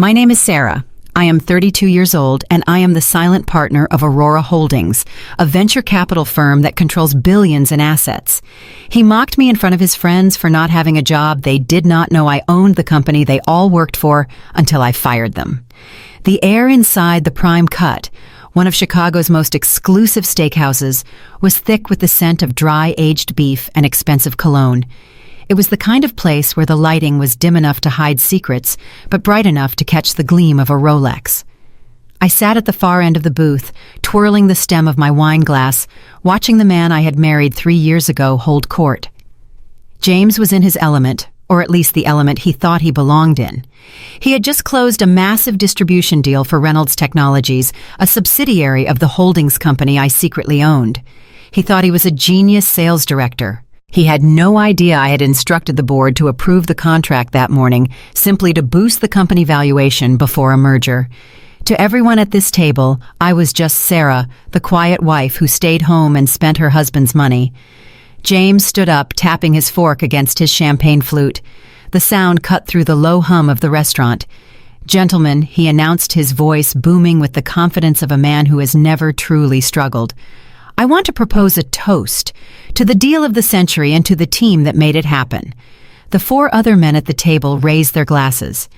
My name is Sarah. I am 32 years old, and I am the silent partner of Aurora Holdings, a venture capital firm that controls billions in assets. He mocked me in front of his friends for not having a job. They did not know I owned the company they all worked for until I fired them. The air inside the Prime Cut, one of Chicago's most exclusive steakhouses, was thick with the scent of dry, aged beef and expensive cologne. It was the kind of place where the lighting was dim enough to hide secrets, but bright enough to catch the gleam of a Rolex. I sat at the far end of the booth, twirling the stem of my wine glass, watching the man I had married 3 years ago hold court. James was in his element, or at least the element he thought he belonged in. He had just closed a massive distribution deal for Reynolds Technologies, a subsidiary of the holdings company I secretly owned. He thought he was a genius sales director. He had no idea I had instructed the board to approve the contract that morning, simply to boost the company valuation before a merger. To everyone at this table, I was just Sarah, the quiet wife who stayed home and spent her husband's money. James stood up, tapping his fork against his champagne flute. The sound cut through the low hum of the restaurant. "Gentlemen," he announced, his voice booming with the confidence of a man who has never truly struggled. "I want to propose a toast to the deal of the century and to the team that made it happen." The 4 other men at the table raised their glasses.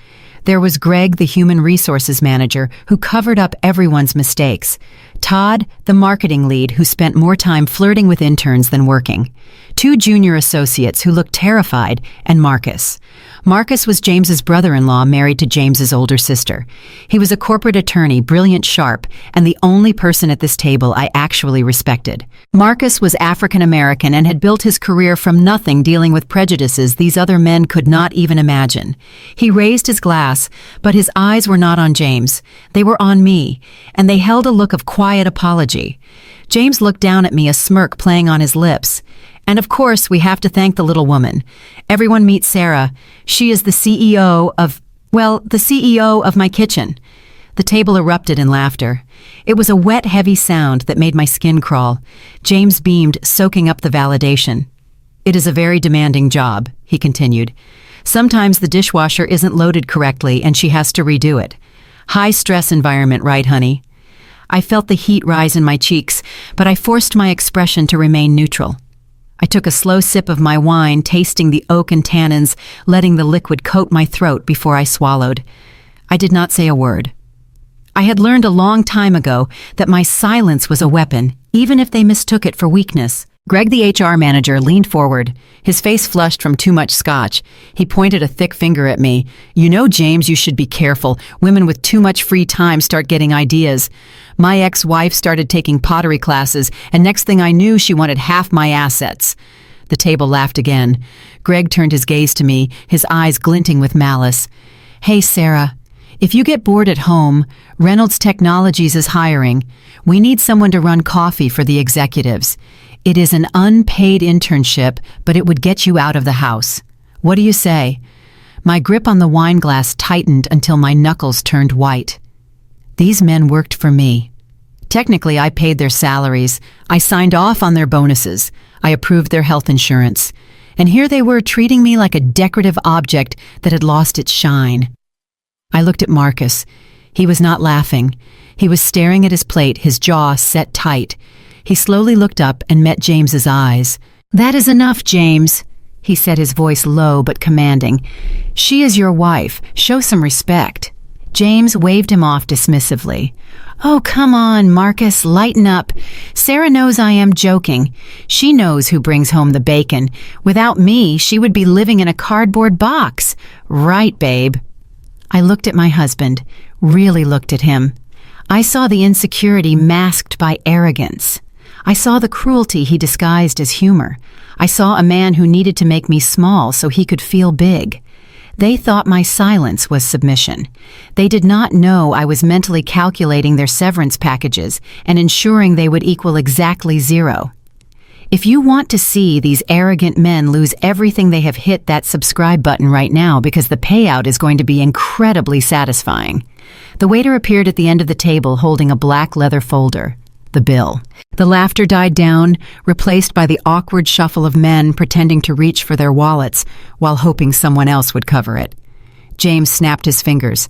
There was Greg, the human resources manager, who covered up everyone's mistakes. Todd, the marketing lead, who spent more time flirting with interns than working. 2 junior associates who looked terrified, and Marcus. Marcus was James's brother-in-law married to James's older sister. He was a corporate attorney, brilliant, sharp, and the only person at this table I actually respected. Marcus was African-American and had built his career from nothing, dealing with prejudices these other men could not even imagine. He raised his glass, but his eyes were not on James. They were on me, and they held a look of quiet apology. James looked down at me, a smirk playing on his lips. "And of course, we have to thank the little woman. Everyone meet Sarah. She is the CEO of my kitchen." The table erupted in laughter. It was a wet, heavy sound that made my skin crawl. James beamed, soaking up the validation. "It is a very demanding job," he continued. "Sometimes the dishwasher isn't loaded correctly and she has to redo it. High-stress environment, right, honey?" I felt the heat rise in my cheeks, but I forced my expression to remain neutral. I took a slow sip of my wine, tasting the oak and tannins, letting the liquid coat my throat before I swallowed. I did not say a word. I had learned a long time ago that my silence was a weapon, even if they mistook it for weakness. Greg, the HR manager, leaned forward. His face flushed from too much scotch. He pointed a thick finger at me. "You know, James, you should be careful. Women with too much free time start getting ideas. My ex-wife started taking pottery classes, and next thing I knew, she wanted half my assets." The table laughed again. Greg turned his gaze to me, his eyes glinting with malice. "Hey, Sarah, if you get bored at home, Reynolds Technologies is hiring. We need someone to run coffee for the executives. It is an unpaid internship, but it would get you out of the house. What do you say?" My grip on the wine glass tightened until my knuckles turned white. These men worked for me. Technically, I paid their salaries. I signed off on their bonuses. I approved their health insurance. And here they were, treating me like a decorative object that had lost its shine. I looked at Marcus. He was not laughing. He was staring at his plate, his jaw set tight. He slowly looked up and met James's eyes. "That is enough, James," he said, his voice low but commanding. "She is your wife. Show some respect." James waved him off dismissively. "Oh, come on, Marcus, lighten up. Sarah knows I am joking. She knows who brings home the bacon. Without me, she would be living in a cardboard box. Right, babe?" I looked at my husband, really looked at him. I saw the insecurity masked by arrogance. I saw the cruelty he disguised as humor. I saw a man who needed to make me small so he could feel big. They thought my silence was submission. They did not know I was mentally calculating their severance packages and ensuring they would equal exactly 0. If you want to see these arrogant men lose everything they have, hit that subscribe button right now, because the payout is going to be incredibly satisfying. The waiter appeared at the end of the table holding a black leather folder. The bill. The laughter died down, replaced by the awkward shuffle of men pretending to reach for their wallets while hoping someone else would cover it. James snapped his fingers.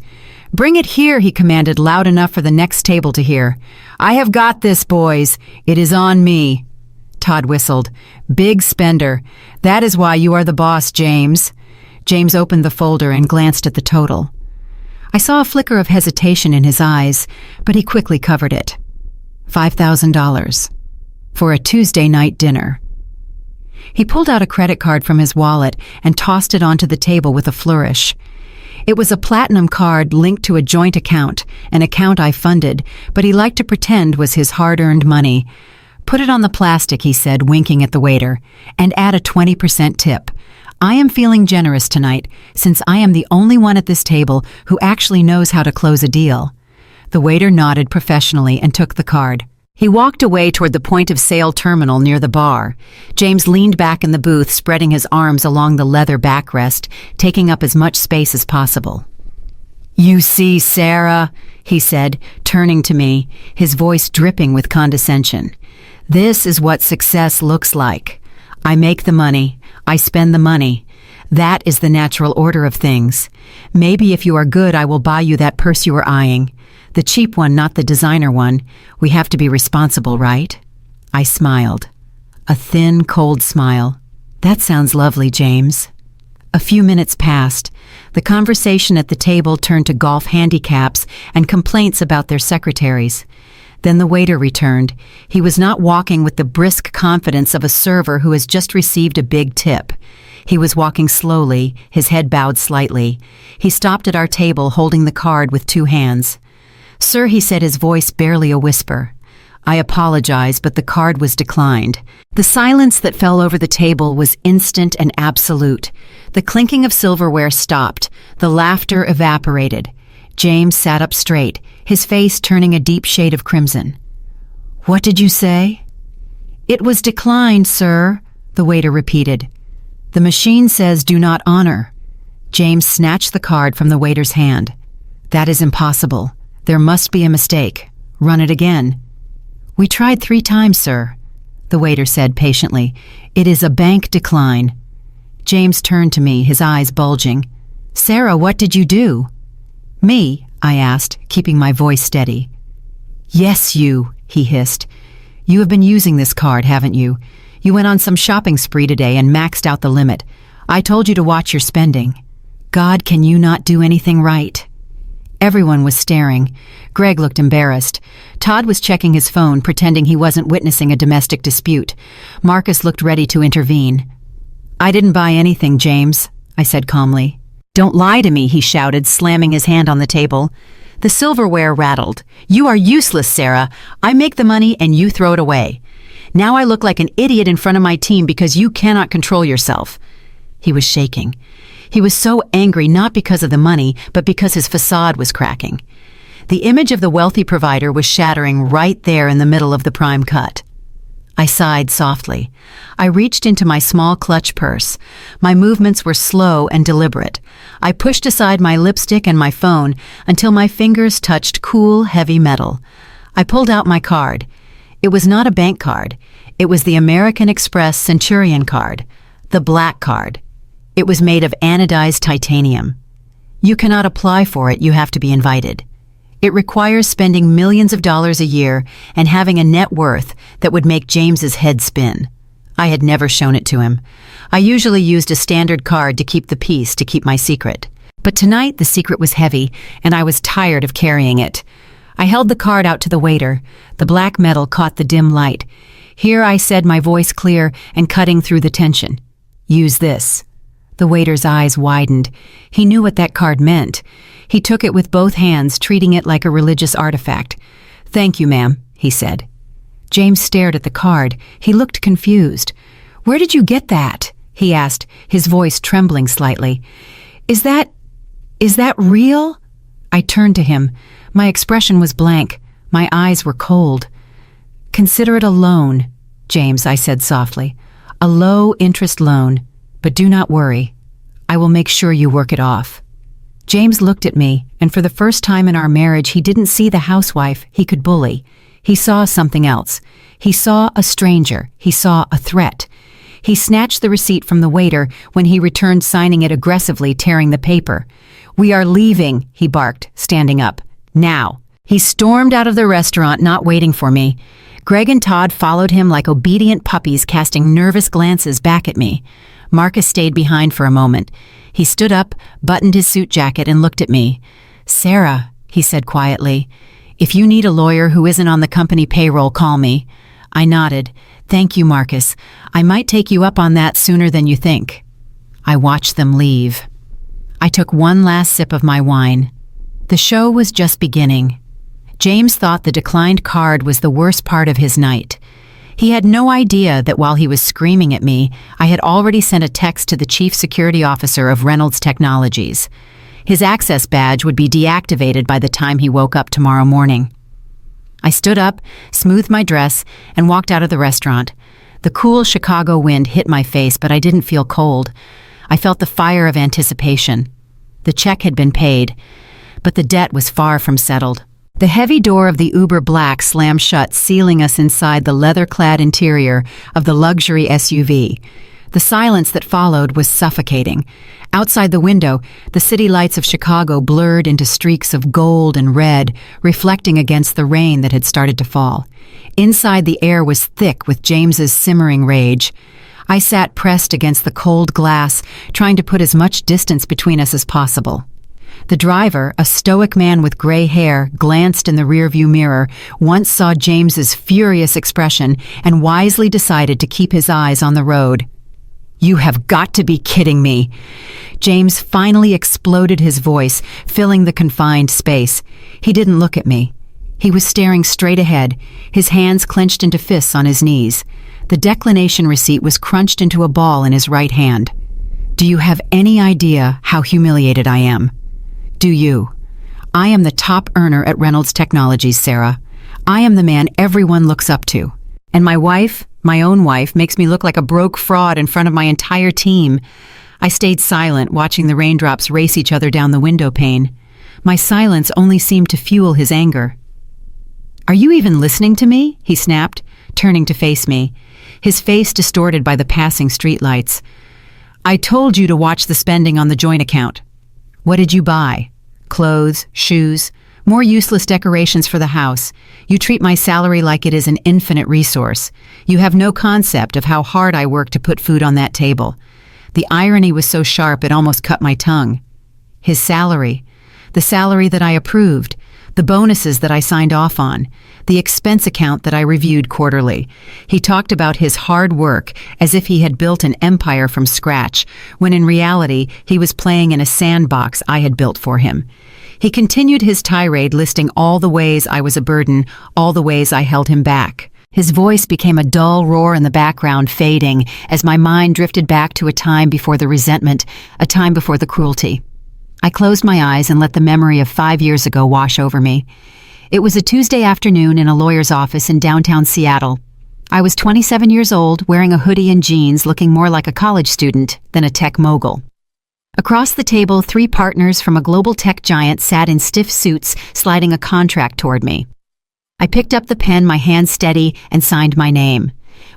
"Bring it here," he commanded, loud enough for the next table to hear. "I have got this, boys. It is on me." Todd whistled. "Big spender. That is why you are the boss, James." James opened the folder and glanced at the total. I saw a flicker of hesitation in his eyes, but he quickly covered it. $5,000. For a Tuesday night dinner. He pulled out a credit card from his wallet and tossed it onto the table with a flourish. It was a platinum card linked to a joint account, an account I funded, but he liked to pretend was his hard-earned money. "Put it on the plastic," he said, winking at the waiter, "and add a 20% tip. I am feeling generous tonight, since I am the only one at this table who actually knows how to close a deal." The waiter nodded professionally and took the card. He walked away toward the point-of-sale terminal near the bar. James leaned back in the booth, spreading his arms along the leather backrest, taking up as much space as possible. "You see, Sarah," he said, turning to me, his voice dripping with condescension. "This is what success looks like. I make the money. I spend the money. That is the natural order of things. Maybe if you are good, I will buy you that purse you are eyeing. The cheap one, not the designer one. We have to be responsible, right?" I smiled. A thin, cold smile. "That sounds lovely, James." A few minutes passed. The conversation at the table turned to golf handicaps and complaints about their secretaries. Then the waiter returned. He was not walking with the brisk confidence of a server who has just received a big tip. He was walking slowly, his head bowed slightly. He stopped at our table, holding the card with two hands. "Sir," he said, his voice barely a whisper. I apologize, but the card was declined. The silence that fell over the table was instant and absolute. The clinking of silverware stopped. The laughter evaporated. James sat up straight, his face turning a deep shade of crimson. "What did you say?" "It was declined, sir," the waiter repeated. "The machine says do not honor." James snatched the card from the waiter's hand. "That is impossible. There must be a mistake. Run it again." "We tried 3 times, sir," the waiter said patiently. "It is a bank decline." James turned to me, his eyes bulging. "Sarah, what did you do?" "Me?" I asked, keeping my voice steady. "Yes, you," he hissed. "You have been using this card, haven't you? You went on some shopping spree today and maxed out the limit. I told you to watch your spending. God, can you not do anything right?" Everyone was staring. Greg looked embarrassed. Todd was checking his phone, pretending he wasn't witnessing a domestic dispute. Marcus looked ready to intervene. "I didn't buy anything, James," I said calmly. "Don't lie to me," he shouted, slamming his hand on the table. The silverware rattled. "You are useless, Sarah. I make the money and you throw it away. Now I look like an idiot in front of my team because you cannot control yourself." He was shaking. He was so angry not because of the money, but because his facade was cracking. The image of the wealthy provider was shattering right there in the middle of the prime cut. I sighed softly. I reached into my small clutch purse. My movements were slow and deliberate. I pushed aside my lipstick and my phone until my fingers touched cool, heavy metal. I pulled out my card. It was not a bank card. It was the American Express Centurion card, the black card. It was made of anodized titanium. You cannot apply for it, you have to be invited. It requires spending millions of dollars a year and having a net worth that would make James's head spin. I had never shown it to him. I usually used a standard card to keep the peace, to keep my secret. But tonight the secret was heavy, and I was tired of carrying it. I held the card out to the waiter. The black metal caught the dim light. "Here," I said, my voice clear and cutting through the tension. "Use this." The waiter's eyes widened. He knew what that card meant. He took it with both hands, treating it like a religious artifact. "Thank you, ma'am," he said. James stared at the card. He looked confused. "Where did you get that?" he asked, his voice trembling slightly. Is that real?" I turned to him. My expression was blank. My eyes were cold. "Consider it a loan, James," I said softly. "A low-interest loan. But do not worry. I will make sure you work it off." James looked at me, and for the first time in our marriage, he didn't see the housewife he could bully. He saw something else. He saw a stranger. He saw a threat. He snatched the receipt from the waiter when he returned, signing it aggressively, tearing the paper. "We are leaving," he barked, standing up. "Now." He stormed out of the restaurant, not waiting for me. Greg and Todd followed him like obedient puppies, casting nervous glances back at me. Marcus stayed behind for a moment. He stood up, buttoned his suit jacket, and looked at me. "Sarah," he said quietly, "if you need a lawyer who isn't on the company payroll, call me." I nodded. "Thank you, Marcus. I might take you up on that sooner than you think." I watched them leave. I took one last sip of my wine. The show was just beginning. James thought the declined card was the worst part of his night. He had no idea that while he was screaming at me, I had already sent a text to the chief security officer of Reynolds Technologies. His access badge would be deactivated by the time he woke up tomorrow morning. I stood up, smoothed my dress, and walked out of the restaurant. The cool Chicago wind hit my face, but I didn't feel cold. I felt the fire of anticipation. The check had been paid, but the debt was far from settled. The heavy door of the Uber Black slammed shut, sealing us inside the leather-clad interior of the luxury SUV. The silence that followed was suffocating. Outside the window, the city lights of Chicago blurred into streaks of gold and red, reflecting against the rain that had started to fall. Inside, the air was thick with James's simmering rage. I sat pressed against the cold glass, trying to put as much distance between us as possible. The driver, a stoic man with gray hair, glanced in the rearview mirror, once saw James's furious expression, and wisely decided to keep his eyes on the road. "You have got to be kidding me!" James finally exploded, his voice filling the confined space. He didn't look at me. He was staring straight ahead, his hands clenched into fists on his knees. The declination receipt was crunched into a ball in his right hand. "Do you have any idea how humiliated I am? Do you? I am the top earner at Reynolds Technologies, Sarah. I am the man everyone looks up to. And my wife, my own wife, makes me look like a broke fraud in front of my entire team." I stayed silent, watching the raindrops race each other down the window pane. My silence only seemed to fuel his anger. "Are you even listening to me?" he snapped, turning to face me, his face distorted by the passing streetlights. "I told you to watch the spending on the joint account. What did you buy? Clothes, shoes, more useless decorations for the house. You treat my salary like it is an infinite resource. You have no concept of how hard I work to put food on that table." The irony was so sharp it almost cut my tongue. His salary, the salary that I approved, the bonuses that I signed off on, the expense account that I reviewed quarterly. He talked about his hard work as if he had built an empire from scratch, when in reality he was playing in a sandbox I had built for him. He continued his tirade, listing all the ways I was a burden, all the ways I held him back. His voice became a dull roar in the background, fading as my mind drifted back to a time before the resentment, a time before the cruelty. I closed my eyes and let the memory of 5 years ago wash over me. It was a Tuesday afternoon in a lawyer's office in downtown Seattle. I was 27 years old, wearing a hoodie and jeans, looking more like a college student than a tech mogul. Across the table, 3 partners from a global tech giant sat in stiff suits, sliding a contract toward me. I picked up the pen, my hand steady, and signed my name.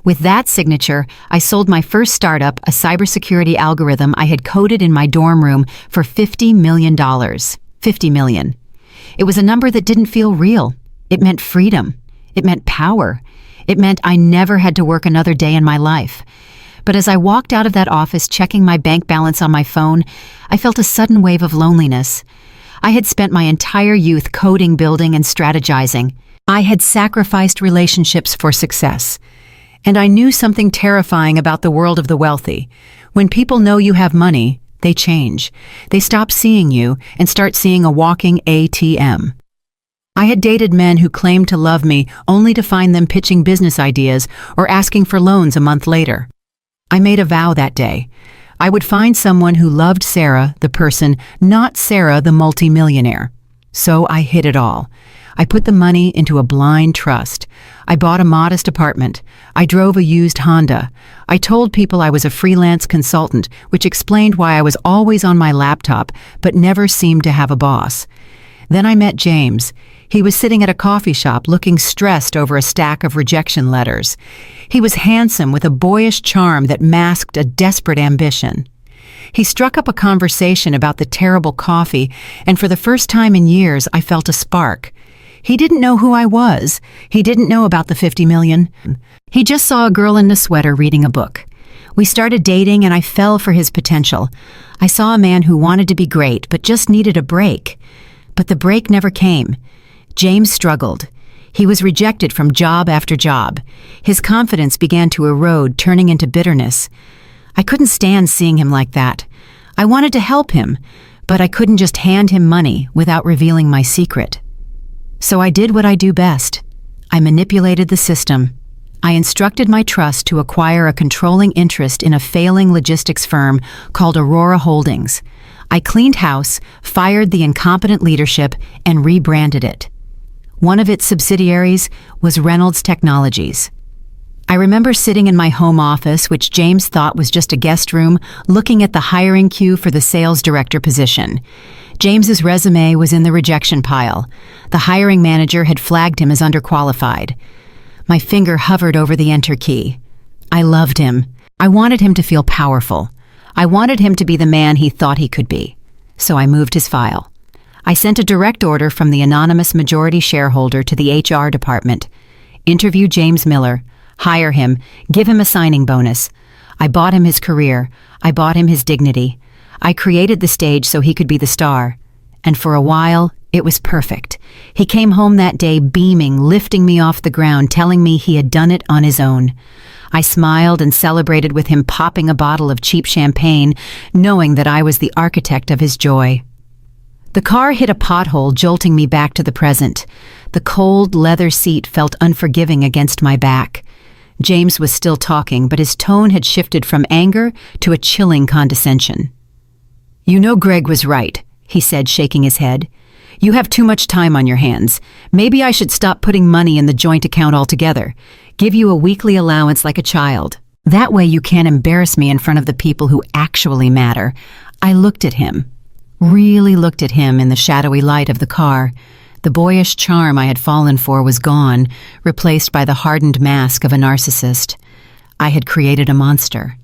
With that signature, I sold my first startup, a cybersecurity algorithm I had coded in my dorm room, for $50 million. $50 million. It was a number that didn't feel real. It meant freedom. It meant power. It meant I never had to work another day in my life. But as I walked out of that office, checking my bank balance on my phone, I felt a sudden wave of loneliness. I had spent my entire youth coding, building, and strategizing. I had sacrificed relationships for success. And I knew something terrifying about the world of the wealthy. When people know you have money, they change. They stop seeing you and start seeing a walking ATM. I had dated men who claimed to love me only to find them pitching business ideas or asking for loans a month later. I made a vow that day. I would find someone who loved Sarah, the person, not Sarah, the multimillionaire. So I hid it all. I put the money into a blind trust. I bought a modest apartment. I drove a used Honda. I told people I was a freelance consultant, which explained why I was always on my laptop but never seemed to have a boss. Then I met James. He was sitting at a coffee shop looking stressed over a stack of rejection letters. He was handsome with a boyish charm that masked a desperate ambition. He struck up a conversation about the terrible coffee, and for the first time in years I felt a spark. He didn't know who I was. He didn't know about the 50 million. He just saw a girl in a sweater reading a book. We started dating and I fell for his potential. I saw a man who wanted to be great but just needed a break. But the break never came. James struggled. He was rejected from job after job. His confidence began to erode, turning into bitterness. I couldn't stand seeing him like that. I wanted to help him, but I couldn't just hand him money without revealing my secret. So I did what I do best. I manipulated the system. I instructed my trust to acquire a controlling interest in a failing logistics firm called Aurora Holdings. I cleaned house, fired the incompetent leadership, and rebranded it. One of its subsidiaries was Reynolds Technologies. I remember sitting in my home office, which James thought was just a guest room, looking at the hiring queue for the sales director position. James's resume was in the rejection pile. The hiring manager had flagged him as underqualified. My finger hovered over the enter key. I loved him. I wanted him to feel powerful. I wanted him to be the man he thought he could be. So I moved his file. I sent a direct order from the anonymous majority shareholder to the HR department. Interview James Miller. Hire him. Give him a signing bonus. I bought him his career. I bought him his dignity. I created the stage so he could be the star. And for a while, it was perfect. He came home that day beaming, lifting me off the ground, telling me he had done it on his own. I smiled and celebrated with him, popping a bottle of cheap champagne, knowing that I was the architect of his joy. The car hit a pothole, jolting me back to the present. The cold leather seat felt unforgiving against my back. James was still talking, but his tone had shifted from anger to a chilling condescension. "You know Greg was right," he said, shaking his head. "You have too much time on your hands. Maybe I should stop putting money in the joint account altogether. Give you a weekly allowance like a child. That way you can't embarrass me in front of the people who actually matter." I looked at him, really looked at him in the shadowy light of the car. The boyish charm I had fallen for was gone, replaced by the hardened mask of a narcissist. I had created a monster.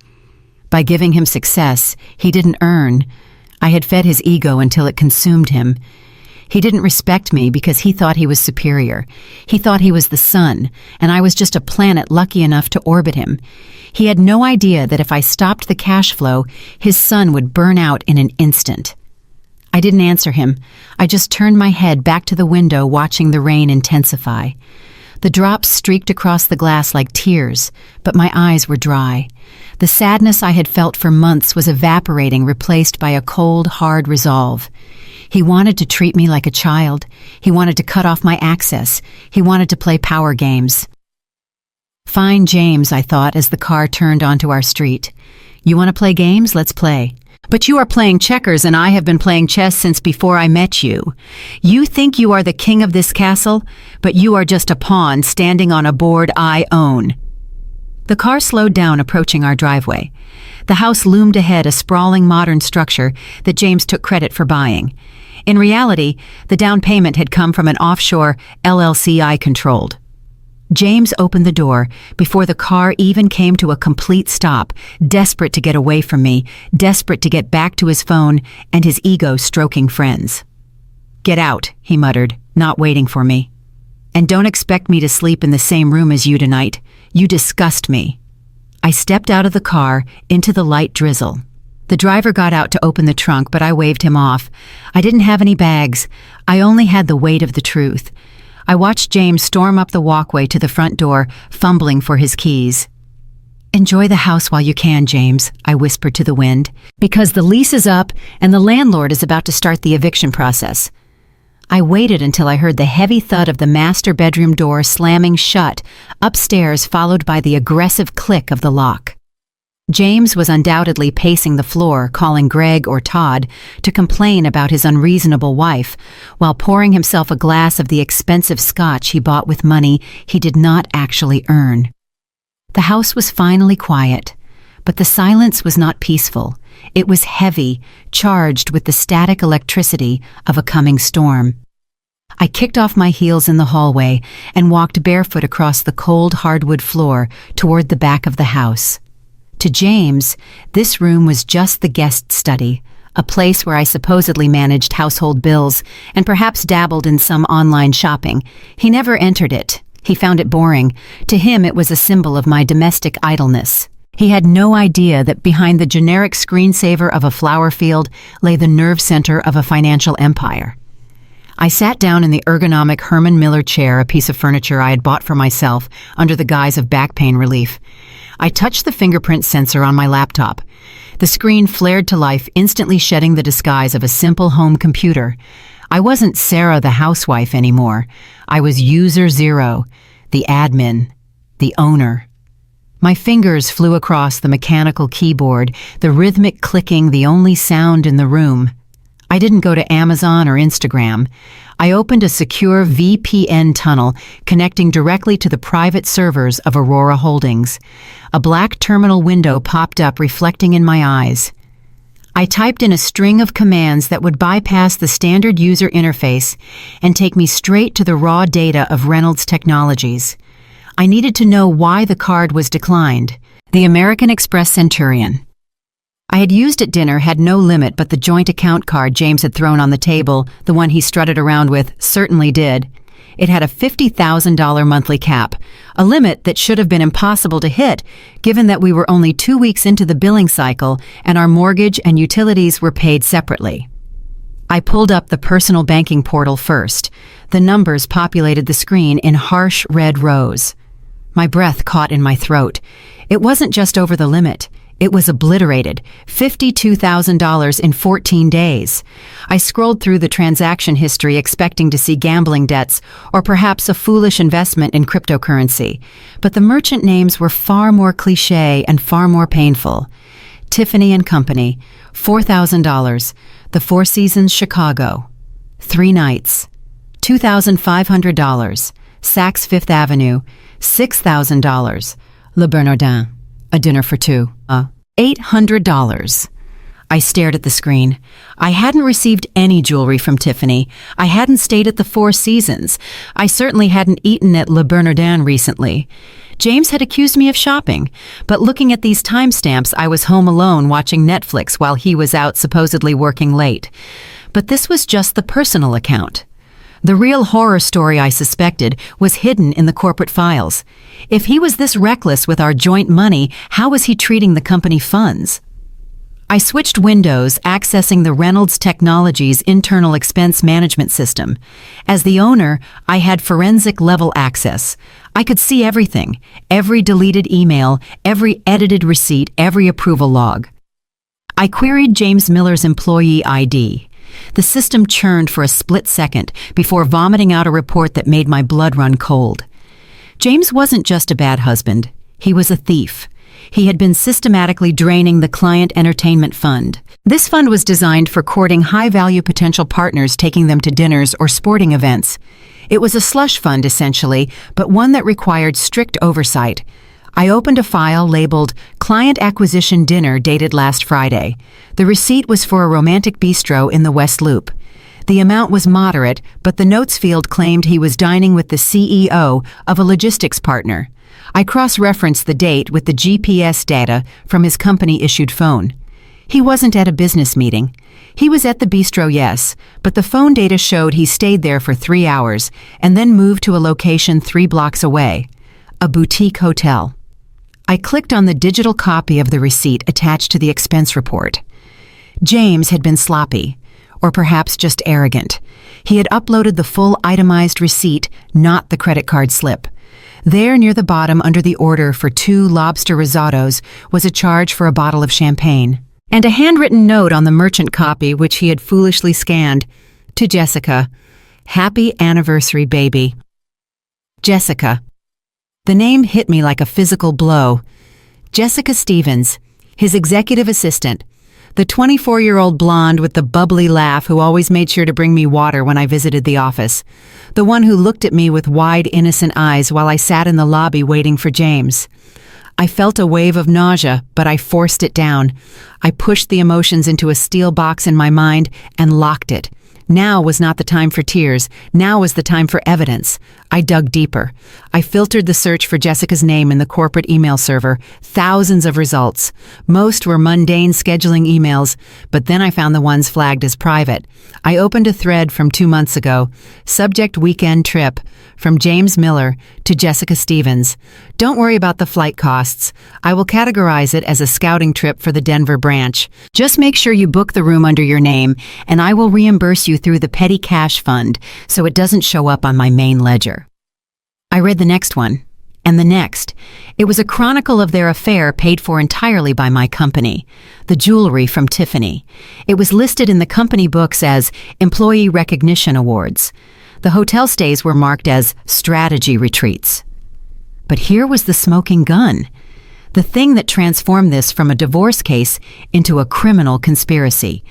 By giving him success, he didn't earn. I had fed his ego until it consumed him. He didn't respect me because he thought he was superior. He thought he was the sun, and I was just a planet lucky enough to orbit him. He had no idea that if I stopped the cash flow, his sun would burn out in an instant. I didn't answer him. I just turned my head back to the window, watching the rain intensify. The drops streaked across the glass like tears, but my eyes were dry. The sadness I had felt for months was evaporating, replaced by a cold, hard resolve. He wanted to treat me like a child. He wanted to cut off my access. He wanted to play power games. "Fine, James," I thought as the car turned onto our street. "You want to play games? Let's play. But you are playing checkers and I have been playing chess since before I met you. You think you are the king of this castle, but you are just a pawn standing on a board I own." The car slowed down, approaching our driveway. The house loomed ahead, a sprawling modern structure that James took credit for buying. In reality, the down payment had come from an offshore LLC I controlled. James opened the door before the car even came to a complete stop, desperate to get away from me, desperate to get back to his phone and his ego stroking friends. "Get out," he muttered, not waiting for me. "And don't expect me to sleep in the same room as you tonight. You disgust me." I stepped out of the car into the light drizzle. The driver got out to open the trunk, but I waved him off. I didn't have any bags. I only had the weight of the truth. I watched James storm up the walkway to the front door, fumbling for his keys. "Enjoy the house while you can, James," I whispered to the wind, "because the lease is up and the landlord is about to start the eviction process." I waited until I heard the heavy thud of the master bedroom door slamming shut, upstairs, followed by the aggressive click of the lock. James was undoubtedly pacing the floor, calling Greg or Todd to complain about his unreasonable wife, while pouring himself a glass of the expensive scotch he bought with money he did not actually earn. The house was finally quiet, but the silence was not peaceful. It was heavy, charged with the static electricity of a coming storm. I kicked off my heels in the hallway and walked barefoot across the cold hardwood floor toward the back of the house. To James, this room was just the guest study, a place where I supposedly managed household bills and perhaps dabbled in some online shopping. He never entered it. He found it boring. To him, it was a symbol of my domestic idleness. He had no idea that behind the generic screensaver of a flower field lay the nerve center of a financial empire. I sat down in the ergonomic Herman Miller chair, a piece of furniture I had bought for myself under the guise of back pain relief. I touched the fingerprint sensor on my laptop. The screen flared to life, instantly shedding the disguise of a simple home computer. I wasn't Sarah the housewife anymore. I was user zero, the admin, the owner. My fingers flew across the mechanical keyboard, the rhythmic clicking the only sound in the room. I didn't go to Amazon or Instagram. I opened a secure VPN tunnel connecting directly to the private servers of Aurora Holdings. A black terminal window popped up, reflecting in my eyes. I typed in a string of commands that would bypass the standard user interface and take me straight to the raw data of Reynolds Technologies. I needed to know why the card was declined. The American Express Centurion. I had used at dinner had no limit, but the joint account card James had thrown on the table, the one he strutted around with, certainly did. It had a $50,000 monthly cap, a limit that should have been impossible to hit, given that we were only 2 weeks into the billing cycle and our mortgage and utilities were paid separately. I pulled up the personal banking portal first. The numbers populated the screen in harsh red rows. My breath caught in my throat. It wasn't just over the limit. It was obliterated, $52,000 in 14 days. I scrolled through the transaction history expecting to see gambling debts or perhaps a foolish investment in cryptocurrency. But the merchant names were far more cliché and far more painful. Tiffany and Company, $4,000. The Four Seasons Chicago, 3 nights. $2,500. Saks Fifth Avenue, $6,000. Le Bernardin, a dinner for two. $800. I stared at the screen. I hadn't received any jewelry from Tiffany. I hadn't stayed at the Four Seasons. I certainly hadn't eaten at Le Bernardin recently. James had accused me of shopping, but looking at these timestamps, I was home alone watching Netflix while he was out supposedly working late. But this was just the personal account. The real horror story I suspected was hidden in the corporate files. If he was this reckless with our joint money, how was he treating the company funds? I switched windows, accessing the Reynolds Technologies internal expense management system. As the owner, I had forensic-level access. I could see everything, every deleted email, every edited receipt, every approval log. I queried James Miller's employee ID. The system churned for a split second before vomiting out a report that made my blood run cold. James wasn't just a bad husband. He was a thief. He had been systematically draining the client entertainment fund. This fund was designed for courting high-value potential partners, taking them to dinners or sporting events. It was a slush fund, essentially, but one that required strict oversight. I opened a file labeled Client Acquisition Dinner dated last Friday. The receipt was for a romantic bistro in the West Loop. The amount was moderate, but the notes field claimed he was dining with the CEO of a logistics partner. I cross-referenced the date with the GPS data from his company-issued phone. He wasn't at a business meeting. He was at the bistro, yes, but the phone data showed he stayed there for 3 hours and then moved to a location 3 blocks away, a boutique hotel. I clicked on the digital copy of the receipt attached to the expense report. James had been sloppy, or perhaps just arrogant. He had uploaded the full itemized receipt, not the credit card slip. There, near the bottom, under the order for 2 lobster risottos, was a charge for a bottle of champagne, and a handwritten note on the merchant copy which he had foolishly scanned. To Jessica, "Happy anniversary, baby." Jessica. The name hit me like a physical blow. Jessica Stevens, his executive assistant, the 24-year-old blonde with the bubbly laugh who always made sure to bring me water when I visited the office, the one who looked at me with wide, innocent eyes while I sat in the lobby waiting for James. I felt a wave of nausea, but I forced it down. I pushed the emotions into a steel box in my mind and locked it. Now was not the time for tears. Now was the time for evidence. I dug deeper. I filtered the search for Jessica's name in the corporate email server. Thousands of results. Most were mundane scheduling emails, but then I found the ones flagged as private. I opened a thread from 2 months ago. Subject: weekend trip. From James Miller to Jessica Stevens. Don't worry about the flight costs. I will categorize it as a scouting trip for the Denver branch. Just make sure you book the room under your name, and I will reimburse you through the petty cash fund so it doesn't show up on my main ledger. I read the next one, and the next. It was a chronicle of their affair paid for entirely by my company, the jewelry from Tiffany. It was listed in the company books as Employee Recognition Awards. The hotel stays were marked as strategy retreats. But here was the smoking gun. The thing that transformed this from a divorce case into a criminal conspiracy.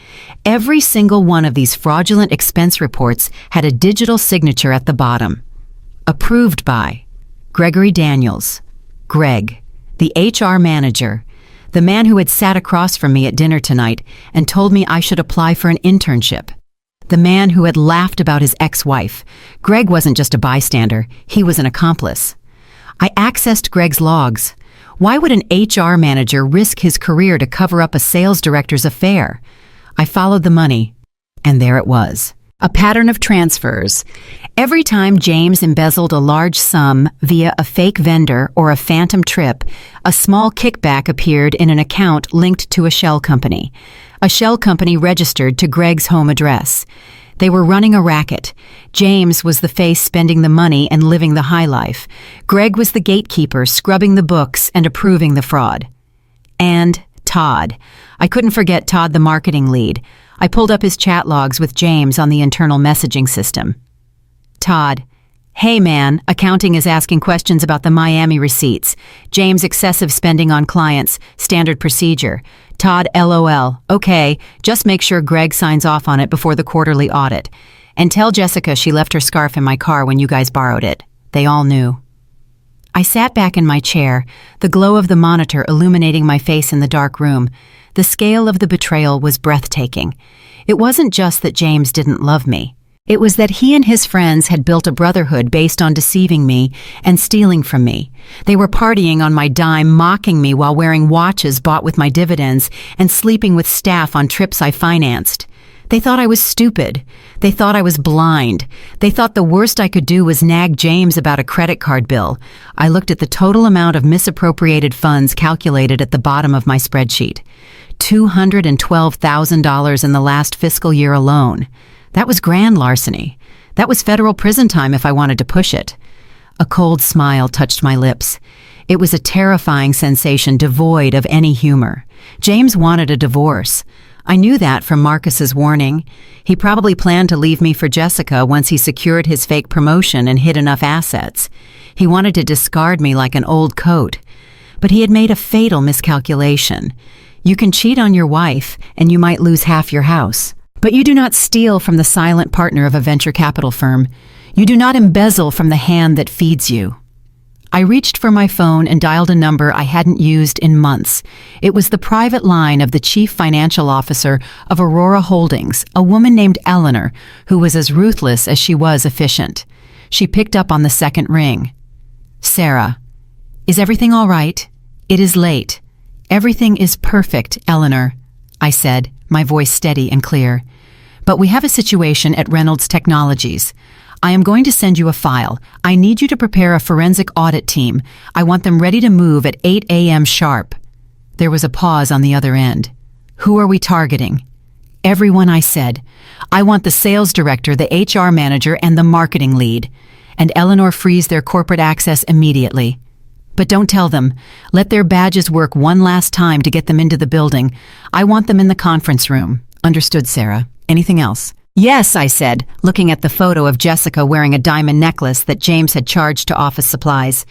Every single one of these fraudulent expense reports had a digital signature at the bottom. Approved by Gregory Daniels, Greg, the HR manager, the man who had sat across from me at dinner tonight and told me I should apply for an internship. The man who had laughed about his ex-wife. Greg wasn't just a bystander, he was an accomplice. I accessed Greg's logs. Why would an HR manager risk his career to cover up a sales director's affair? I followed the money, and there it was. A pattern of transfers. Every time James embezzled a large sum via a fake vendor or a phantom trip, a small kickback appeared in an account linked to a shell company. A shell company registered to Greg's home address. They were running a racket. James was the face spending the money and living the high life. Greg was the gatekeeper scrubbing the books and approving the fraud. And Todd. I couldn't forget Todd, the marketing lead. I pulled up his chat logs with James on the internal messaging system. Todd: "Hey man, accounting is asking questions about the Miami receipts. James: excessive spending on clients, standard procedure. Todd: LOL. Okay, just make sure Greg signs off on it before the quarterly audit. And tell Jessica she left her scarf in my car when you guys borrowed it." They all knew. I sat back in my chair, the glow of the monitor illuminating my face in the dark room. The scale of the betrayal was breathtaking. It wasn't just that James didn't love me. It was that he and his friends had built a brotherhood based on deceiving me and stealing from me. They were partying on my dime, mocking me while wearing watches bought with my dividends and sleeping with staff on trips I financed. They thought I was stupid. They thought I was blind. They thought the worst I could do was nag James about a credit card bill. I looked at the total amount of misappropriated funds calculated at the bottom of my spreadsheet. $212,000 in the last fiscal year alone. That was grand larceny. That was federal prison time if I wanted to push it. A cold smile touched my lips. It was a terrifying sensation devoid of any humor. James wanted a divorce. I knew that from Marcus's warning. He probably planned to leave me for Jessica once he secured his fake promotion and hid enough assets. He wanted to discard me like an old coat. But he had made a fatal miscalculation. You can cheat on your wife, and you might lose half your house. But you do not steal from the silent partner of a venture capital firm. You do not embezzle from the hand that feeds you. I reached for my phone and dialed a number I hadn't used in months. It was the private line of the chief financial officer of Aurora Holdings, a woman named Eleanor, who was as ruthless as she was efficient. She picked up on the second ring. "Sarah, is everything all right? It is late." "Everything is perfect, Eleanor," I said, my voice steady and clear. "But we have a situation at Reynolds Technologies. I am going to send you a file. I need you to prepare a forensic audit team. I want them ready to move at 8 a.m. sharp." There was a pause on the other end. "Who are we targeting?" "Everyone," I said. "I want the sales director, the HR manager, and the marketing lead. And Eleanor, freeze their corporate access immediately. But don't tell them. Let their badges work one last time to get them into the building. I want them in the conference room." "Understood, Sarah. Anything else?" "Yes," I said, looking at the photo of Jessica wearing a diamond necklace that James had charged to office supplies.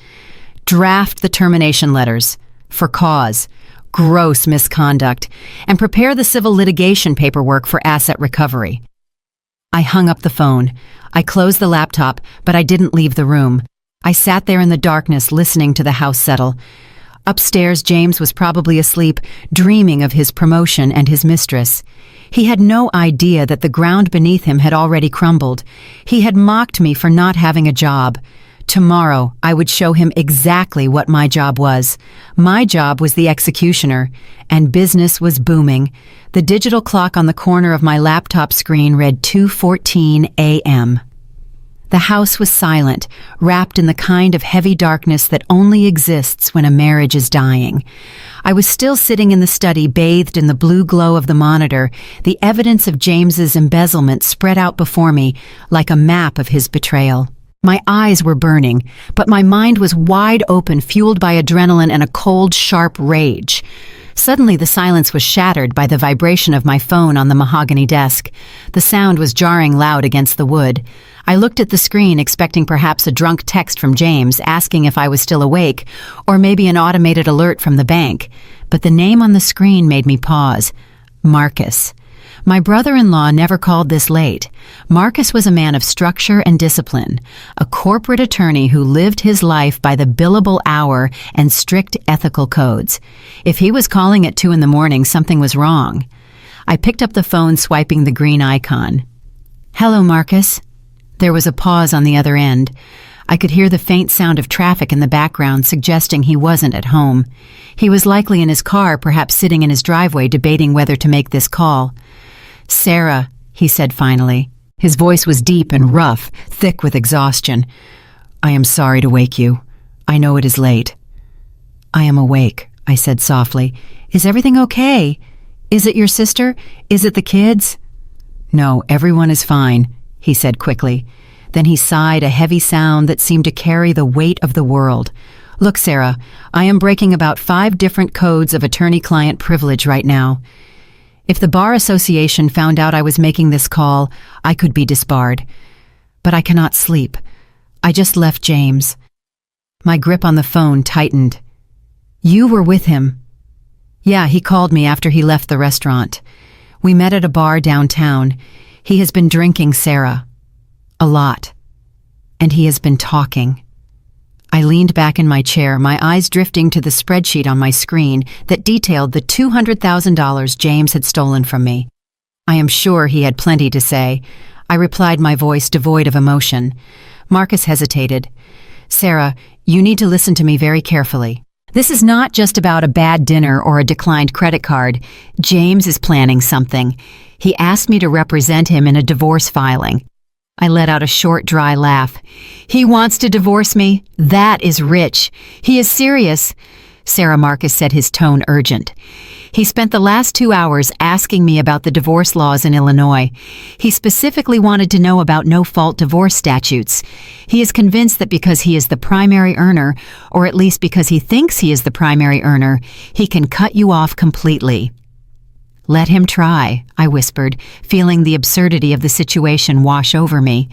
"Draft the termination letters. For cause. Gross misconduct. And prepare the civil litigation paperwork for asset recovery." I hung up the phone. I closed the laptop, but I didn't leave the room. I sat there in the darkness listening to the house settle. Upstairs, James was probably asleep, dreaming of his promotion and his mistress. He had no idea that the ground beneath him had already crumbled. He had mocked me for not having a job. Tomorrow, I would show him exactly what my job was. My job was the executioner, and business was booming. The digital clock on the corner of my laptop screen read 2:14 a.m. The house was silent, wrapped in the kind of heavy darkness that only exists when a marriage is dying. I was still sitting in the study, bathed in the blue glow of the monitor, the evidence of James's embezzlement spread out before me like a map of his betrayal. My eyes were burning, but my mind was wide open, fueled by adrenaline and a cold, sharp rage. Suddenly, the silence was shattered by the vibration of my phone on the mahogany desk. The sound was jarring loud against the wood. I looked at the screen, expecting perhaps a drunk text from James asking if I was still awake, or maybe an automated alert from the bank. But the name on the screen made me pause. Marcus. My brother-in-law never called this late. Marcus was a man of structure and discipline, a corporate attorney who lived his life by the billable hour and strict ethical codes. If he was calling at 2 in the morning, something was wrong. I picked up the phone, swiping the green icon. "Hello, Marcus." There was a pause on the other end. I could hear the faint sound of traffic in the background, suggesting he wasn't at home. He was likely in his car, perhaps sitting in his driveway, debating whether to make this call. "Sarah," he said finally. His voice was deep and rough, thick with exhaustion. "I am sorry to wake you. I know it is late." "I am awake," I said softly. "Is everything okay? Is it your sister? Is it the kids?" "No, everyone is fine," he said quickly. Then he sighed, a heavy sound that seemed to carry the weight of the world. "Look, Sarah, I am breaking about 5 different codes of attorney-client privilege right now. If the Bar Association found out I was making this call, I could be disbarred. But I cannot sleep. I just left James." My grip on the phone tightened. "You were with him?" "Yeah, he called me after he left the restaurant. We met at a bar downtown. He has been drinking, Sarah. A lot. And he has been talking." I leaned back in my chair, my eyes drifting to the spreadsheet on my screen that detailed the $200,000 James had stolen from me. I am sure he had plenty to say. I replied, my voice devoid of emotion. Marcus hesitated. "Sarah, you need to listen to me very carefully. This is not just about a bad dinner or a declined credit card. James is planning something. He asked me to represent him in a divorce filing." I let out a short, dry laugh. "He wants to divorce me? That is rich. He is serious." Sarah, Marcus said, his tone urgent. "He spent the last 2 hours asking me about the divorce laws in Illinois. He specifically wanted to know about no-fault divorce statutes. He is convinced that because he is the primary earner, or at least because he thinks he is the primary earner, he can cut you off completely." "Let him try," I whispered, feeling the absurdity of the situation wash over me.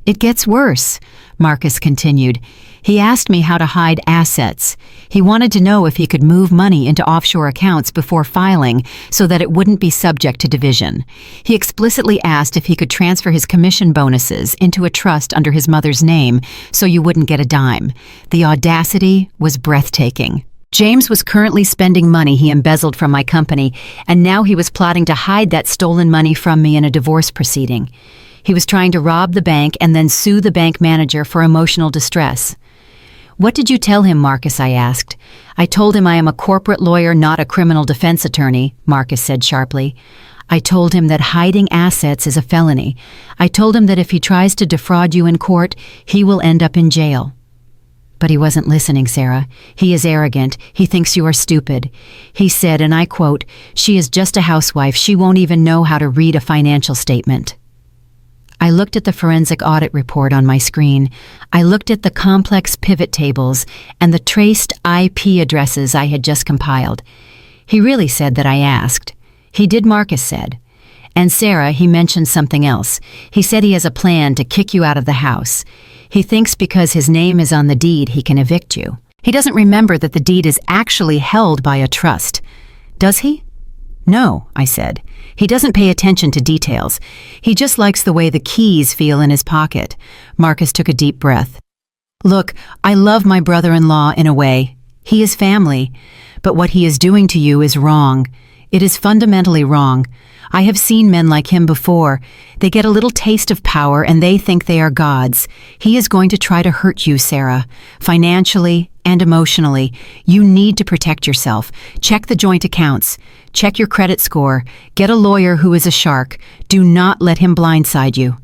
"It gets worse," Marcus continued. "He asked me how to hide assets. He wanted to know if he could move money into offshore accounts before filing so that it wouldn't be subject to division. He explicitly asked if he could transfer his commission bonuses into a trust under his mother's name so you wouldn't get a dime. The audacity was breathtaking. James was currently spending money he embezzled from my company, and now he was plotting to hide that stolen money from me in a divorce proceeding. He was trying to rob the bank and then sue the bank manager for emotional distress. "What did you tell him, Marcus?" I asked. "I told him I am a corporate lawyer, not a criminal defense attorney," Marcus said sharply. "I told him that hiding assets is a felony. I told him that if he tries to defraud you in court, he will end up in jail." But he wasn't listening, Sarah. "He is arrogant. He thinks you are stupid. He said, and I quote, 'She is just a housewife. She won't even know how to read a financial statement.'" I looked at the forensic audit report on my screen. I looked at the complex pivot tables and the traced IP addresses I had just compiled. He really said that I asked. He did, Marcus said. And Sarah, he mentioned something else. He said he has a plan to kick you out of the house. He thinks because his name is on the deed, he can evict you. He doesn't remember that the deed is actually held by a trust. Does he? "No," I said. "He doesn't pay attention to details. He just likes the way the keys feel in his pocket." Marcus took a deep breath. "Look, I love my brother-in-law in a way. He is family. But what he is doing to you is wrong. It is fundamentally wrong. I have seen men like him before. They get a little taste of power and they think they are gods. He is going to try to hurt you, Sarah, financially and emotionally. You need to protect yourself. Check the joint accounts. Check your credit score. Get a lawyer who is a shark. Do not let him blindside you.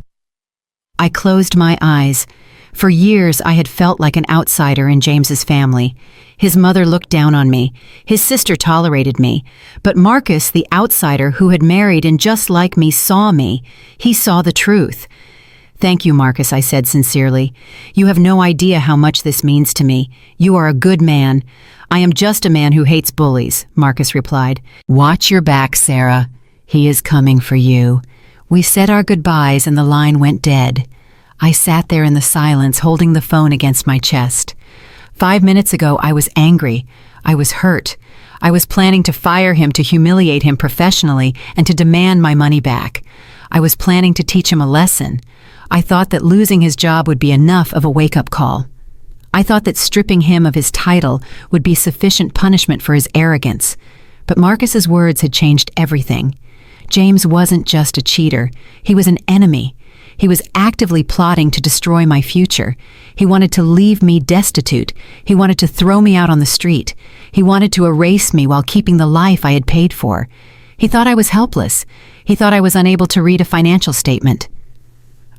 I closed my eyes. For years, I had felt like an outsider in James's family. His mother looked down on me. His sister tolerated me. But Marcus, the outsider who had married and just like me, saw me. He saw the truth. "Thank you, Marcus," I said sincerely. "You have no idea how much this means to me. You are a good man." "I am just a man who hates bullies," Marcus replied. "Watch your back, Sarah. He is coming for you." We said our goodbyes and the line went dead. I sat there in the silence, holding the phone against my chest. 5 minutes ago, I was angry. I was hurt. I was planning to fire him, to humiliate him professionally, and to demand my money back. I was planning to teach him a lesson. I thought that losing his job would be enough of a wake-up call. I thought that stripping him of his title would be sufficient punishment for his arrogance. But Marcus's words had changed everything. James wasn't just a cheater. He was an enemy. He was actively plotting to destroy my future. He wanted to leave me destitute. He wanted to throw me out on the street. He wanted to erase me while keeping the life I had paid for. He thought I was helpless. He thought I was unable to read a financial statement.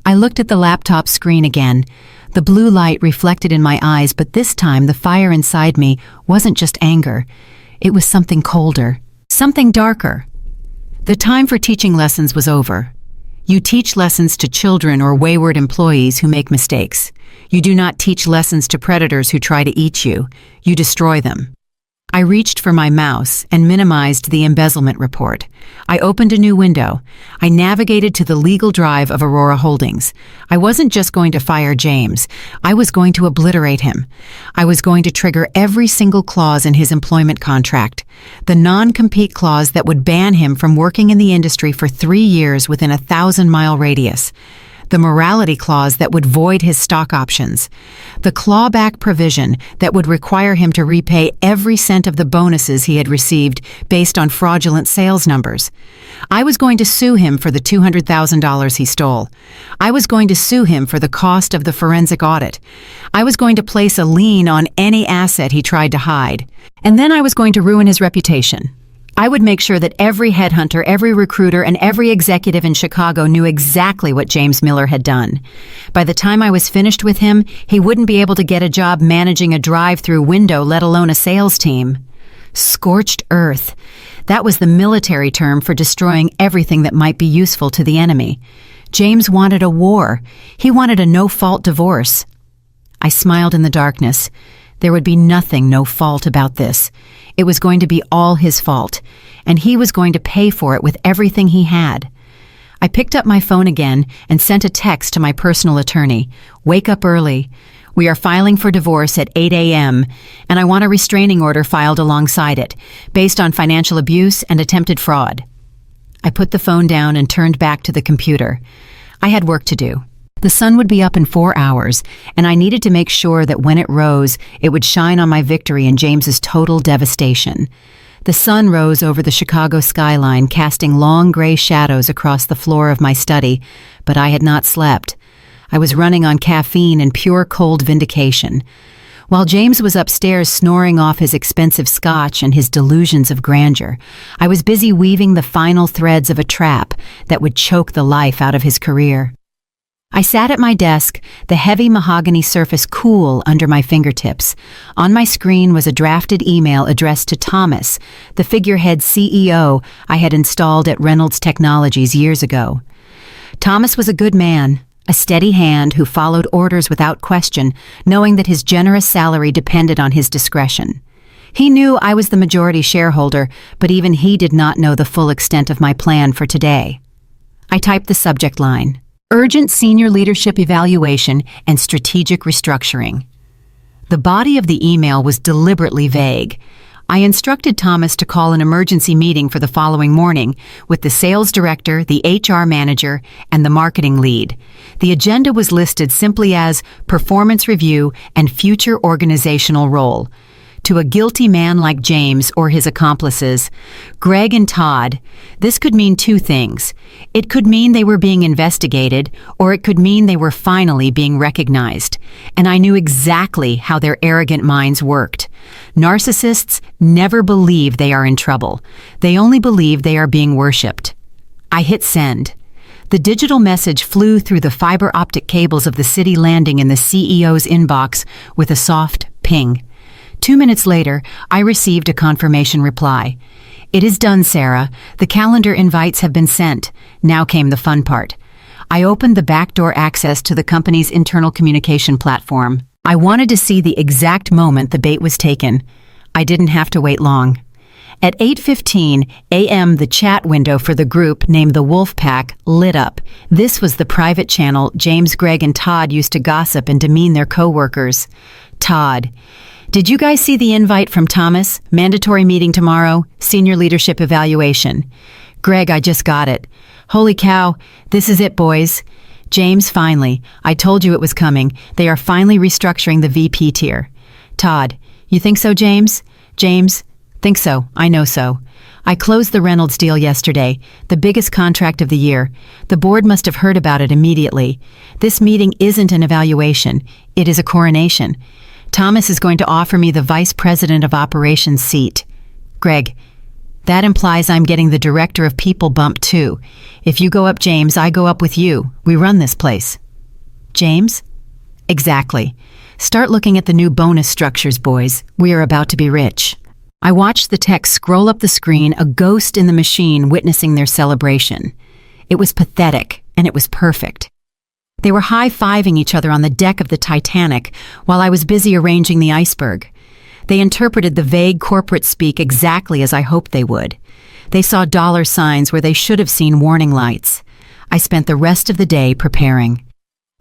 I looked at the laptop screen again. The blue light reflected in my eyes, but this time the fire inside me wasn't just anger. It was something colder, something darker. The time for teaching lessons was over. You teach lessons to children or wayward employees who make mistakes. You do not teach lessons to predators who try to eat you. You destroy them. I reached for my mouse and minimized the embezzlement report. I opened a new window. I navigated to the legal drive of Aurora Holdings. I wasn't just going to fire James. I was going to obliterate him. I was going to trigger every single clause in his employment contract. The non-compete clause that would ban him from working in the industry for 3 years within a 1,000-mile radius. The morality clause that would void his stock options. The clawback provision that would require him to repay every cent of the bonuses he had received based on fraudulent sales numbers. I was going to sue him for the $200,000 he stole. I was going to sue him for the cost of the forensic audit. I was going to place a lien on any asset he tried to hide. And then I was going to ruin his reputation. I would make sure that every headhunter, every recruiter, and every executive in Chicago knew exactly what James Miller had done. By the time I was finished with him, he wouldn't be able to get a job managing a drive-through window, let alone a sales team. Scorched earth. That was the military term for destroying everything that might be useful to the enemy. James wanted a war. He wanted a no-fault divorce. I smiled in the darkness. There would be nothing no-fault about this. It was going to be all his fault, and he was going to pay for it with everything he had. I picked up my phone again and sent a text to my personal attorney. "Wake up early. We are filing for divorce at 8 a.m., and I want a restraining order filed alongside it, based on financial abuse and attempted fraud." I put the phone down and turned back to the computer. I had work to do. The sun would be up in 4 hours, and I needed to make sure that when it rose, it would shine on my victory and James's total devastation. The sun rose over the Chicago skyline, casting long gray shadows across the floor of my study, but I had not slept. I was running on caffeine and pure cold vindication. While James was upstairs snoring off his expensive scotch and his delusions of grandeur, I was busy weaving the final threads of a trap that would choke the life out of his career. I sat at my desk, the heavy mahogany surface cool under my fingertips. On my screen was a drafted email addressed to Thomas, the figurehead CEO I had installed at Reynolds Technologies years ago. Thomas was a good man, a steady hand who followed orders without question, knowing that his generous salary depended on his discretion. He knew I was the majority shareholder, but even he did not know the full extent of my plan for today. I typed the subject line: Urgent Senior Leadership Evaluation and Strategic Restructuring. The body of the email was deliberately vague. I instructed Thomas to call an emergency meeting for the following morning with the sales director, the HR manager, and the marketing lead. The agenda was listed simply as performance review and future organizational role. To a guilty man like James or his accomplices, Greg and Todd, this could mean two things. It could mean they were being investigated, or it could mean they were finally being recognized. And I knew exactly how their arrogant minds worked. Narcissists never believe they are in trouble. They only believe they are being worshipped. I hit send. The digital message flew through the fiber optic cables of the city, landing in the CEO's inbox with a soft ping. 2 minutes later, I received a confirmation reply. "It is done, Sarah. The calendar invites have been sent." Now came the fun part. I opened the backdoor access to the company's internal communication platform. I wanted to see the exact moment the bait was taken. I didn't have to wait long. At 8:15 a.m., the chat window for the group named the Wolf Pack lit up. This was the private channel James, Greg, and Todd used to gossip and demean their co-workers. Todd: "Did you guys see the invite from Thomas? Mandatory meeting tomorrow, senior leadership evaluation." Greg: "I just got it." "Holy cow, this is it, boys." James: "Finally. I told you it was coming. They are finally restructuring the VP tier." Todd: "You think so, James?" James: "Think so. I know so. I closed the Reynolds deal yesterday, the biggest contract of the year. The board must have heard about it immediately. This meeting isn't an evaluation. It is a coronation. Thomas is going to offer me the vice president of operations seat." Greg: "That implies I'm getting the director of people bump too. If you go up, James, I go up with you. We run this place." James: "Exactly. Start looking at the new bonus structures, boys. We are about to be rich." I watched the text scroll up the screen, a ghost in the machine witnessing their celebration. It was pathetic, and it was perfect. They were high-fiving each other on the deck of the Titanic while I was busy arranging the iceberg. They interpreted the vague corporate speak exactly as I hoped they would. They saw dollar signs where they should have seen warning lights. I spent the rest of the day preparing.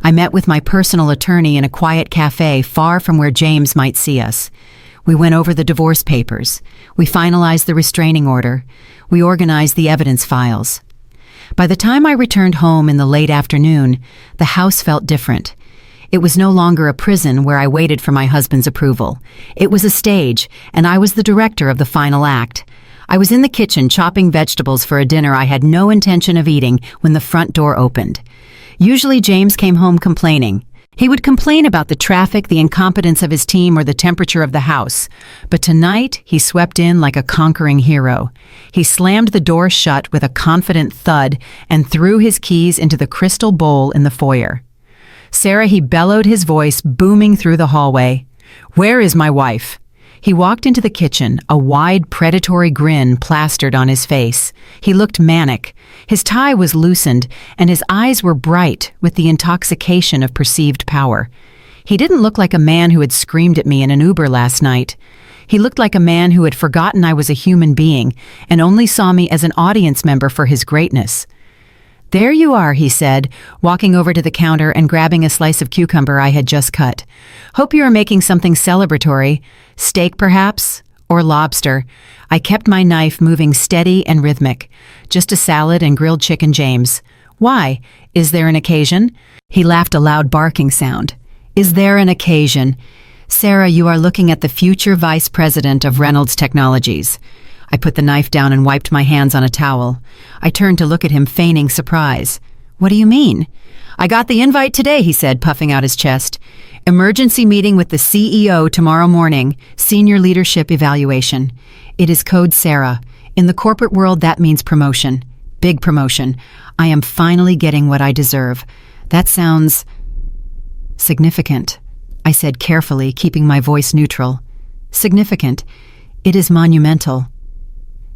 I met with my personal attorney in a quiet cafe far from where James might see us. We went over the divorce papers. We finalized the restraining order. We organized the evidence files. By the time I returned home in the late afternoon, the house felt different. It was no longer a prison where I waited for my husband's approval. It was a stage, and I was the director of the final act. I was in the kitchen chopping vegetables for a dinner I had no intention of eating when the front door opened. Usually James came home complaining. He would complain about the traffic, the incompetence of his team, or the temperature of the house. But tonight, he swept in like a conquering hero. He slammed the door shut with a confident thud and threw his keys into the crystal bowl in the foyer. "Sarah," he bellowed, his voice booming through the hallway. "Where is my wife?" He walked into the kitchen, a wide, predatory grin plastered on his face. He looked manic. His tie was loosened, and his eyes were bright with the intoxication of perceived power. He didn't look like a man who had screamed at me in an Uber last night. He looked like a man who had forgotten I was a human being and only saw me as an audience member for his greatness. "There you are," he said, walking over to the counter and grabbing a slice of cucumber I had just cut. "Hope you are making something celebratory. Steak, perhaps? Or lobster?" I kept my knife moving steady and rhythmic. "Just a salad and grilled chicken, James." "Why? Is there an occasion?" He laughed, a loud barking sound. "Is there an occasion? Sarah, you are looking at the future vice president of Reynolds Technologies." I put the knife down and wiped my hands on a towel. I turned to look at him, feigning surprise. "What do you mean?" "I got the invite today," he said, puffing out his chest. "Emergency meeting with the CEO tomorrow morning. Senior leadership evaluation. It is code Sarah. In the corporate world, that means promotion. Big promotion. I am finally getting what I deserve. That sounds significant," I said carefully, keeping my voice neutral. "Significant. It is monumental."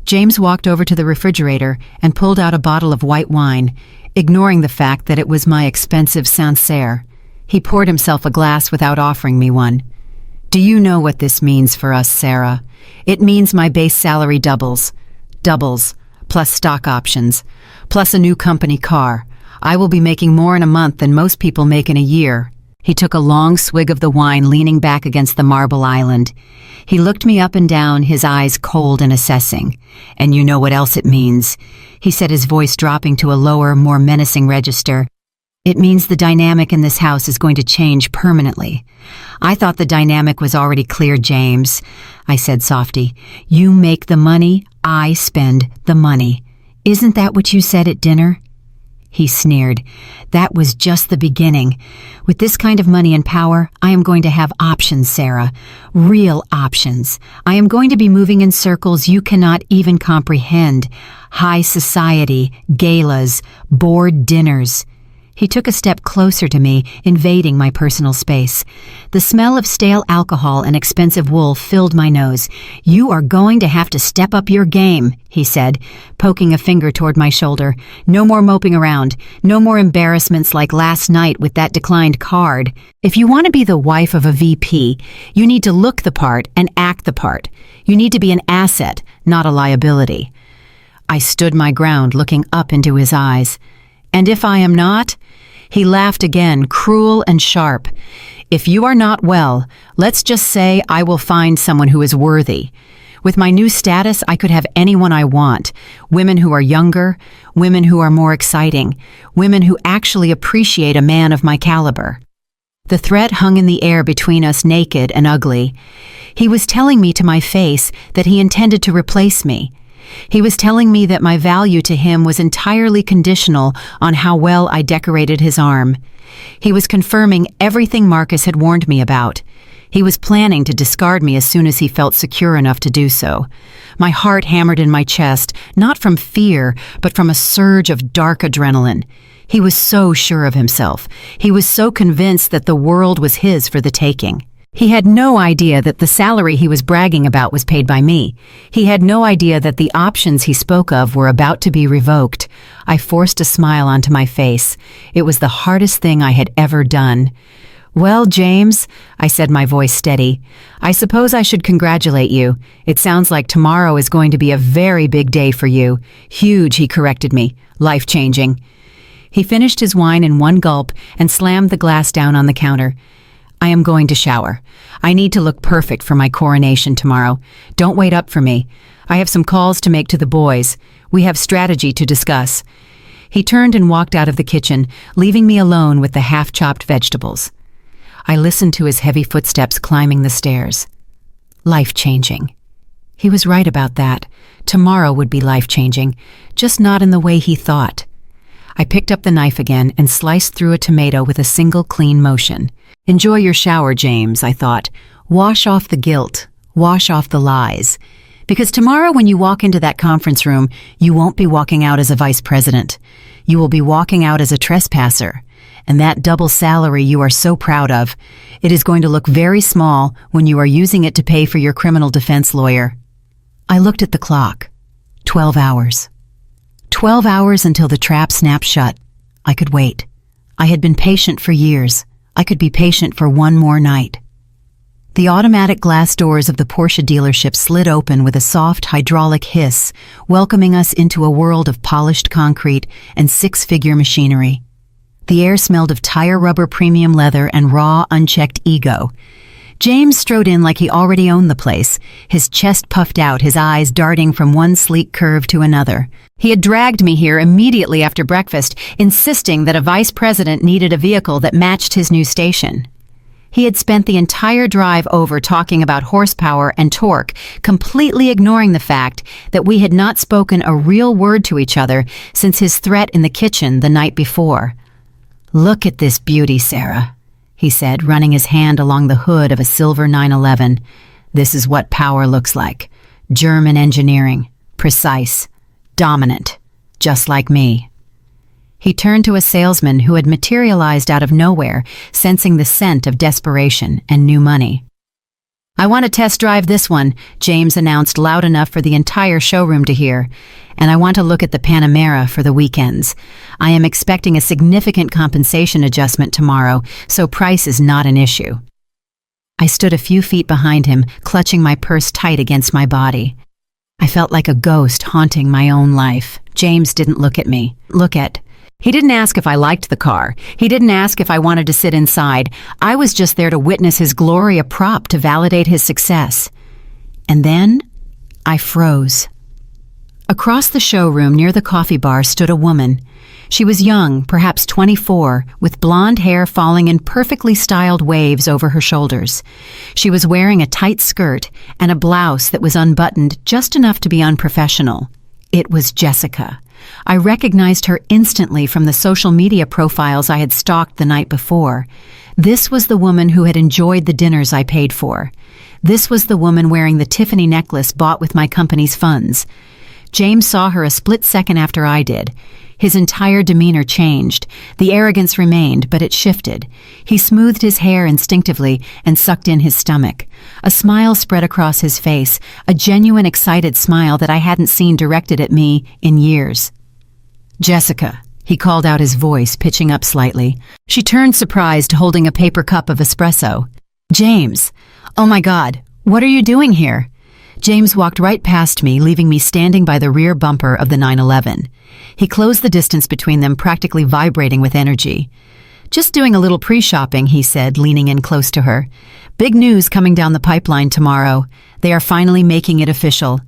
James walked over to the refrigerator and pulled out a bottle of white wine, ignoring the fact that it was my expensive Sancerre. He poured himself a glass without offering me one. "Do you know what this means for us, Sarah? It means my base salary doubles, plus stock options, plus a new company car. I will be making more in a month than most people make in a year." He took a long swig of the wine, leaning back against the marble island. He looked me up and down, his eyes cold and assessing. "And you know what else it means," he said, his voice dropping to a lower, more menacing register. It means the dynamic in this house is going to change permanently. I thought the dynamic was already clear, James, I said softly. You make the money, I spend the money. Isn't that what you said at dinner? He sneered. That was just the beginning. With this kind of money and power, I am going to have options, Sarah. Real options. I am going to be moving in circles you cannot even comprehend. High society, galas, board dinners. He took a step closer to me, invading my personal space. The smell of stale alcohol and expensive wool filled my nose. You are going to have to step up your game, he said, poking a finger toward my shoulder. No more moping around. No more embarrassments like last night with that declined card. If you want to be the wife of a VP, you need to look the part and act the part. You need to be an asset, not a liability. I stood my ground, looking up into his eyes. And if I am not? He laughed again, cruel and sharp. If you are not well, let's just say I will find someone who is worthy. With my new status, I could have anyone I want. Women who are younger, women who are more exciting, women who actually appreciate a man of my caliber. The threat hung in the air between us, naked and ugly. He was telling me to my face that he intended to replace me. He was telling me that my value to him was entirely conditional on how well I decorated his arm. He was confirming everything Marcus had warned me about. He was planning to discard me as soon as he felt secure enough to do so. My heart hammered in my chest, not from fear, but from a surge of dark adrenaline. He was so sure of himself. He was so convinced that the world was his for the taking. He had no idea that the salary he was bragging about was paid by me. He had no idea that the options he spoke of were about to be revoked. I forced a smile onto my face. It was the hardest thing I had ever done. Well, James, I said, my voice steady, I suppose I should congratulate you. It sounds like tomorrow is going to be a very big day for you. Huge, he corrected me. Life-changing. He finished his wine in one gulp and slammed the glass down on the counter. I am going to shower. I need to look perfect for my coronation tomorrow. Don't wait up for me. I have some calls to make to the boys. We have strategy to discuss. He turned and walked out of the kitchen, leaving me alone with the half-chopped vegetables. I listened to his heavy footsteps climbing the stairs. Life-changing. He was right about that. Tomorrow would be life-changing, just not in the way he thought. I picked up the knife again and sliced through a tomato with a single clean motion. Enjoy your shower, James, I thought. Wash off the guilt. Wash off the lies. Because tomorrow when you walk into that conference room, you won't be walking out as a vice president. You will be walking out as a trespasser. And that double salary you are so proud of, it is going to look very small when you are using it to pay for your criminal defense lawyer. I looked at the clock. 12 hours. 12 hours until the trap snapped shut. I could wait. I had been patient for years. I could be patient for one more night. The automatic glass doors of the Porsche dealership slid open with a soft hydraulic hiss, welcoming us into a world of polished concrete and six-figure machinery. The air smelled of tire rubber, premium leather, and raw, unchecked ego. James strode in like he already owned the place, his chest puffed out, his eyes darting from one sleek curve to another. He had dragged me here immediately after breakfast, insisting that a vice president needed a vehicle that matched his new station. He had spent the entire drive over talking about horsepower and torque, completely ignoring the fact that we had not spoken a real word to each other since his threat in the kitchen the night before. "Look at this beauty, Sarah," he said, running his hand along the hood of a silver 911. "This is what power looks like. German engineering. Precise. Dominant. Just like me." He turned to a salesman who had materialized out of nowhere, sensing the scent of desperation and new money. "I want to test drive this one," James announced loud enough for the entire showroom to hear. "And I want to look at the Panamera for the weekends. I am expecting a significant compensation adjustment tomorrow, so price is not an issue." I stood a few feet behind him, clutching my purse tight against my body. I felt like a ghost haunting my own life. James didn't look at me. He didn't ask if I liked the car. He didn't ask if I wanted to sit inside. I was just there to witness his glory, a prop to validate his success. And then I froze. Across the showroom near the coffee bar stood a woman. She was young, perhaps 24, with blonde hair falling in perfectly styled waves over her shoulders. She was wearing a tight skirt and a blouse that was unbuttoned just enough to be unprofessional. It was Jessica. I recognized her instantly from the social media profiles I had stalked the night before. This was the woman who had enjoyed the dinners I paid for. This was the woman wearing the Tiffany necklace bought with my company's funds. James saw her a split second after I did. His entire demeanor changed. The arrogance remained, but it shifted. He smoothed his hair instinctively and sucked in his stomach. A smile spread across his face, a genuine, excited smile that I hadn't seen directed at me in years. "Jessica," he called out, his voice pitching up slightly. She turned surprised, holding a paper cup of espresso. "James, oh my God, what are you doing here?" James walked right past me, leaving me standing by the rear bumper of the 911. He closed the distance between them, practically vibrating with energy. "Just doing a little pre-shopping," he said, leaning in close to her. "Big news coming down the pipeline tomorrow. They are finally making it official.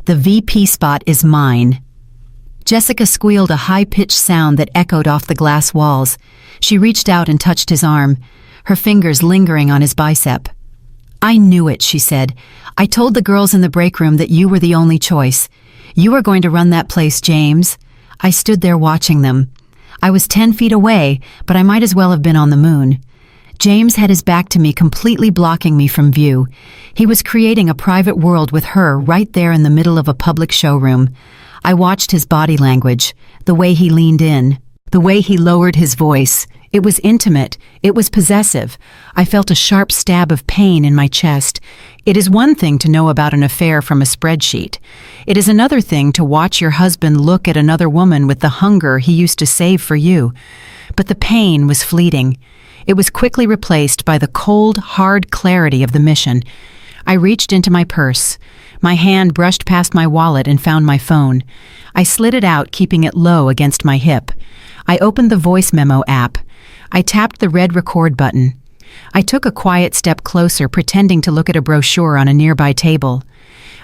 The VP spot is mine." Jessica squealed a high-pitched sound that echoed off the glass walls. She reached out and touched his arm, her fingers lingering on his bicep. "I knew it," she said. "I told the girls in the break room that you were the only choice. You were going to run that place, James." I stood there watching them. I was 10 feet away, but I might as well have been on the moon. James had his back to me, completely blocking me from view. He was creating a private world with her right there in the middle of a public showroom. I watched his body language, the way he leaned in, the way he lowered his voice. It was intimate. It was possessive. I felt a sharp stab of pain in my chest. It is one thing to know about an affair from a spreadsheet. It is another thing to watch your husband look at another woman with the hunger he used to save for you. But the pain was fleeting. It was quickly replaced by the cold, hard clarity of the mission. I reached into my purse. My hand brushed past my wallet and found my phone. I slid it out, keeping it low against my hip. I opened the voice memo app. I tapped the red record button. I took a quiet step closer, pretending to look at a brochure on a nearby table.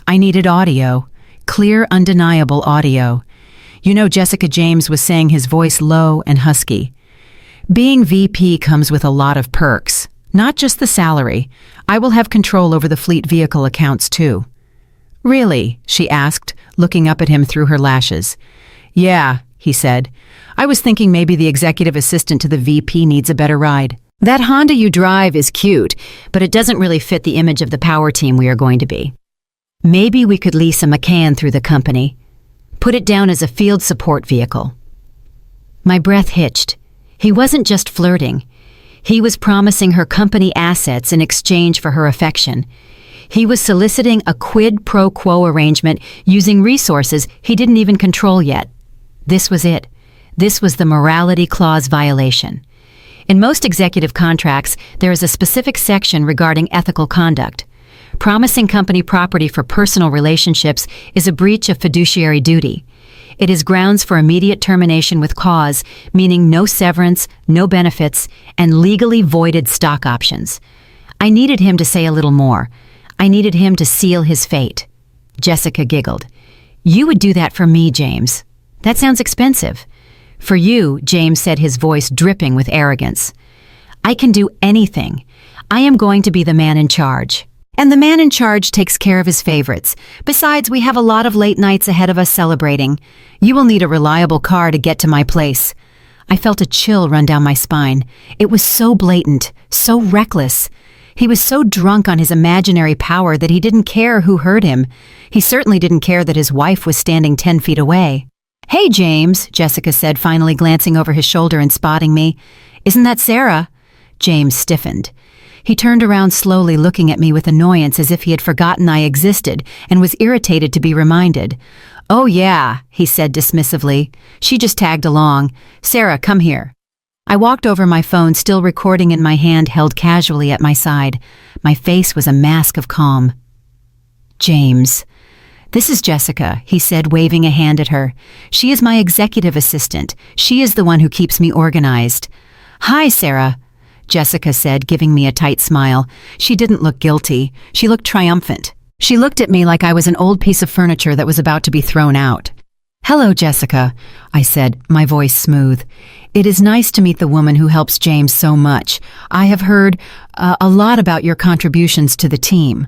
I needed audio. Clear, undeniable audio. You know, Jessica James was saying, his voice low and husky. "Being VP comes with a lot of perks. Not just the salary. I will have control over the fleet vehicle accounts too." "Really?" she asked, looking up at him through her lashes. "Yeah," he said. "I was thinking maybe the executive assistant to the VP needs a better ride. That Honda you drive is cute, but it doesn't really fit the image of the power team we are going to be. Maybe we could lease a McCann through the company. Put it down as a field support vehicle." My breath hitched. He wasn't just flirting. He was promising her company assets in exchange for her affection. He was soliciting a quid pro quo arrangement using resources he didn't even control yet. This was it. This was the morality clause violation. In most executive contracts, there is a specific section regarding ethical conduct. Promising company property for personal relationships is a breach of fiduciary duty. It is grounds for immediate termination with cause, meaning no severance, no benefits, and legally voided stock options. I needed him to say a little more. I needed him to seal his fate. Jessica giggled. "You would do that for me, James. That sounds expensive." "For you," James said, his voice dripping with arrogance. "I can do anything. I am going to be the man in charge. And the man in charge takes care of his favorites. Besides, we have a lot of late nights ahead of us celebrating. You will need a reliable car to get to my place." I felt a chill run down my spine. It was so blatant, so reckless. He was so drunk on his imaginary power that he didn't care who heard him. He certainly didn't care that his wife was standing 10 feet away. "Hey, James," Jessica said, finally glancing over his shoulder and spotting me. "Isn't that Sarah?" James stiffened. He turned around slowly, looking at me with annoyance as if he had forgotten I existed and was irritated to be reminded. "Oh yeah," he said dismissively. "She just tagged along. Sarah, come here." I walked over, my phone still recording in my hand, held casually at my side. My face was a mask of calm. "James, this is Jessica," he said, waving a hand at her. "She is my executive assistant. She is the one who keeps me organized." "Hi, Sarah," Jessica said, giving me a tight smile. She didn't look guilty. She looked triumphant. She looked at me like I was an old piece of furniture that was about to be thrown out. "Hello, Jessica," I said, my voice smooth. "It is nice to meet the woman who helps James so much. I have heard a lot about your contributions to the team."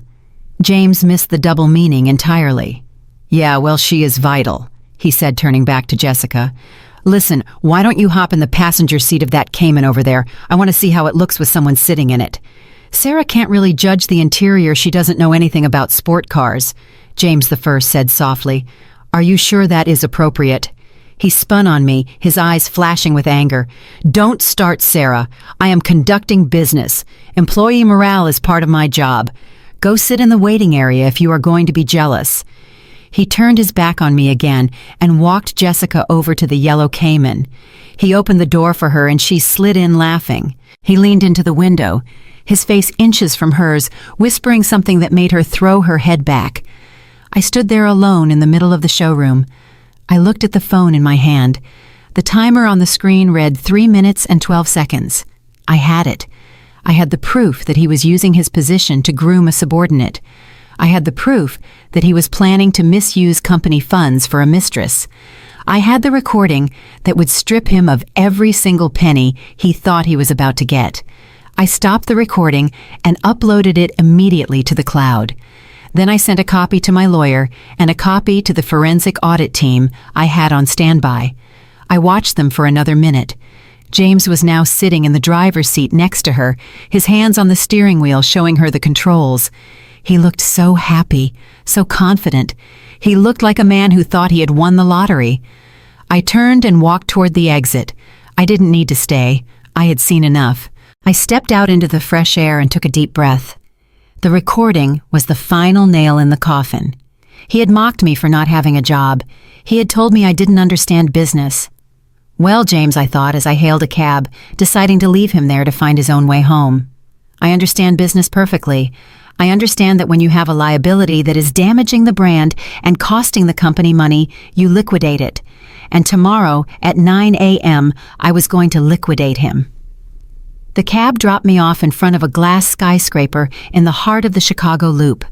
James missed the double meaning entirely. "Yeah, well, she is vital," he said, turning back to Jessica. "Listen, why don't you hop in the passenger seat of that Cayman over there? I want to see how it looks with someone sitting in it." "Sarah can't really judge the interior. She doesn't know anything about sport cars," James I said softly. "Are you sure that is appropriate?" He spun on me, his eyes flashing with anger. "Don't start, Sarah. I am conducting business. Employee morale is part of my job. Go sit in the waiting area if you are going to be jealous." He turned his back on me again and walked Jessica over to the yellow Cayman. He opened the door for her and she slid in laughing. He leaned into the window, his face inches from hers, whispering something that made her throw her head back. I stood there alone in the middle of the showroom. I looked at the phone in my hand. The timer on the screen read 3 minutes and 12 seconds. I had it. I had the proof that he was using his position to groom a subordinate. I had the proof that he was planning to misuse company funds for a mistress. I had the recording that would strip him of every single penny he thought he was about to get. I stopped the recording and uploaded it immediately to the cloud. Then I sent a copy to my lawyer and a copy to the forensic audit team I had on standby. I watched them for another minute. James was now sitting in the driver's seat next to her, his hands on the steering wheel showing her the controls. He looked so happy, so confident. He looked like a man who thought he had won the lottery. I turned and walked toward the exit. I didn't need to stay. I had seen enough. I stepped out into the fresh air and took a deep breath. The recording was the final nail in the coffin. He had mocked me for not having a job. He had told me I didn't understand business. "Well, James," I thought as I hailed a cab, deciding to leave him there to find his own way home. "I understand business perfectly. I understand that when you have a liability that is damaging the brand and costing the company money, you liquidate it. And tomorrow at 9 a.m., I was going to liquidate him." The cab dropped me off in front of a glass skyscraper in the heart of the Chicago Loop.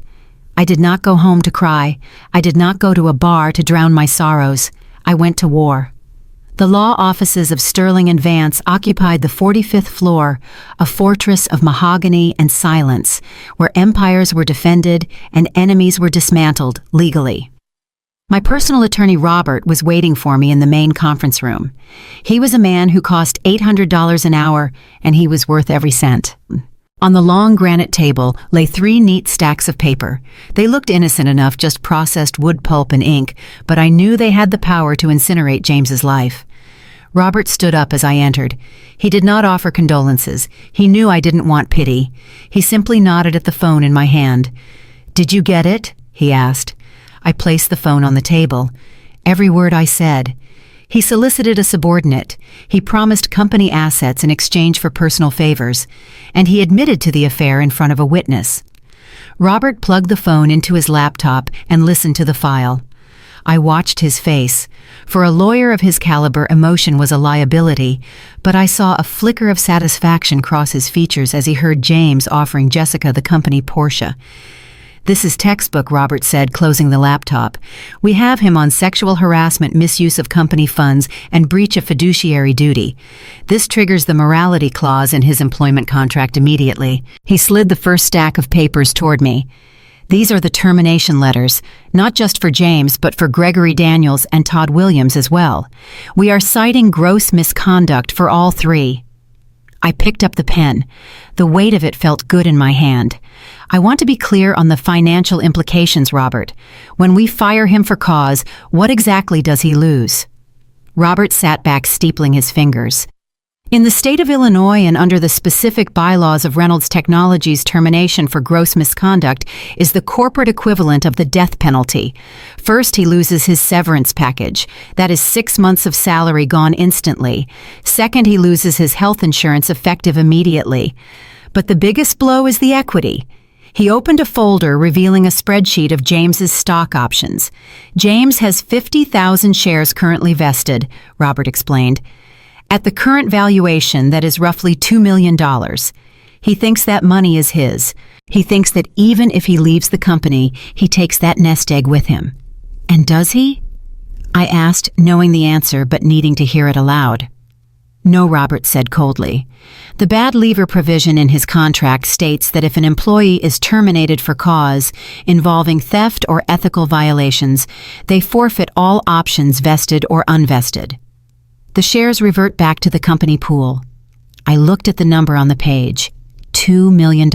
I did not go home to cry. I did not go to a bar to drown my sorrows. I went to war. The law offices of Sterling and Vance occupied the 45th floor, a fortress of mahogany and silence, where empires were defended and enemies were dismantled legally. My personal attorney Robert was waiting for me in the main conference room. He was a man who cost $800 an hour, and he was worth every cent. On the long granite table lay 3 neat stacks of paper. They looked innocent enough, just processed wood pulp and ink, but I knew they had the power to incinerate James's life. Robert stood up as I entered. He did not offer condolences. He knew I didn't want pity. He simply nodded at the phone in my hand. "Did you get it?" he asked. I placed the phone on the table. Every word I said. He solicited a subordinate. He promised company assets in exchange for personal favors, and he admitted to the affair in front of a witness. Robert plugged the phone into his laptop and listened to the file. I watched his face. For a lawyer of his caliber, emotion was a liability, but I saw a flicker of satisfaction cross his features as he heard James offering Jessica the company Porsche. "This is textbook," Robert said, closing the laptop. "We have him on sexual harassment, misuse of company funds, and breach of fiduciary duty. This triggers the morality clause in his employment contract immediately." He slid the first stack of papers toward me. "These are the termination letters, not just for James, but for Gregory Daniels and Todd Williams as well. We are citing gross misconduct for all 3. I picked up the pen. The weight of it felt good in my hand. "I want to be clear on the financial implications, Robert. When we fire him for cause, what exactly does he lose?" Robert sat back, steepling his fingers. "In the state of Illinois and under the specific bylaws of Reynolds Technologies, termination for gross misconduct is the corporate equivalent of the death penalty. First, he loses his severance package. That is 6 months of salary gone instantly. Second, he loses his health insurance effective immediately. But the biggest blow is the equity." He opened a folder revealing a spreadsheet of James's stock options. "James has 50,000 shares currently vested," Robert explained. "At the current valuation, that is roughly $2 million. He thinks that money is his. He thinks that even if he leaves the company, he takes that nest egg with him." "And does he?" I asked, knowing the answer but needing to hear it aloud. No, Robert said coldly. The bad leaver provision in his contract states that if an employee is terminated for cause involving theft or ethical violations, they forfeit all options vested or unvested. The shares revert back to the company pool. I looked at the number on the page. $2 million.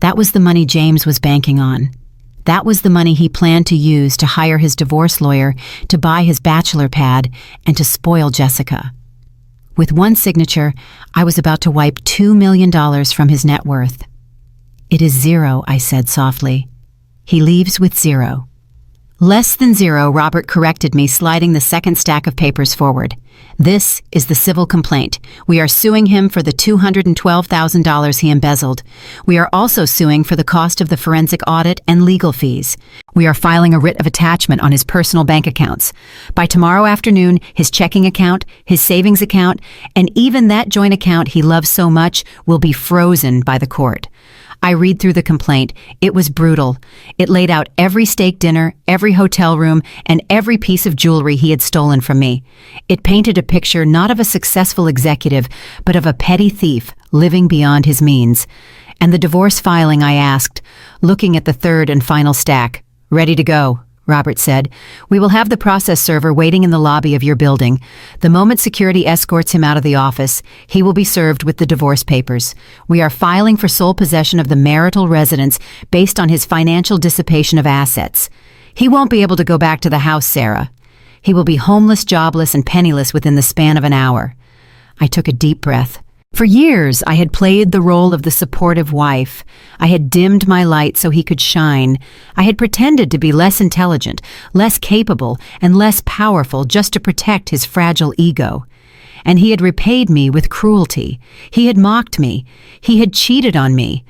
That was the money James was banking on. That was the money he planned to use to hire his divorce lawyer, to buy his bachelor pad, and to spoil Jessica. With one signature, I was about to wipe $2 million from his net worth. It is zero, I said softly. He leaves with zero. Less than zero, Robert corrected me, sliding the second stack of papers forward. This is the civil complaint. We are suing him for the $212,000 he embezzled. We are also suing for the cost of the forensic audit and legal fees. We are filing a writ of attachment on his personal bank accounts. By tomorrow afternoon, his checking account, his savings account, and even that joint account he loves so much will be frozen by the court. I read through the complaint. It was brutal. It laid out every steak dinner, every hotel room, and every piece of jewelry he had stolen from me. It painted a picture not of a successful executive, but of a petty thief living beyond his means. And the divorce filing, I asked, looking at the third and final stack. Ready to go, Robert said. We will have the process server waiting in the lobby of your building. The moment security escorts him out of the office, he will be served with the divorce papers. We are filing for sole possession of the marital residence based on his financial dissipation of assets. He won't be able to go back to the house, Sarah. He will be homeless, jobless, and penniless within the span of an hour. I took a deep breath. For years, I had played the role of the supportive wife. I had dimmed my light so he could shine. I had pretended to be less intelligent, less capable, and less powerful just to protect his fragile ego. And he had repaid me with cruelty. He had mocked me. He had cheated on me.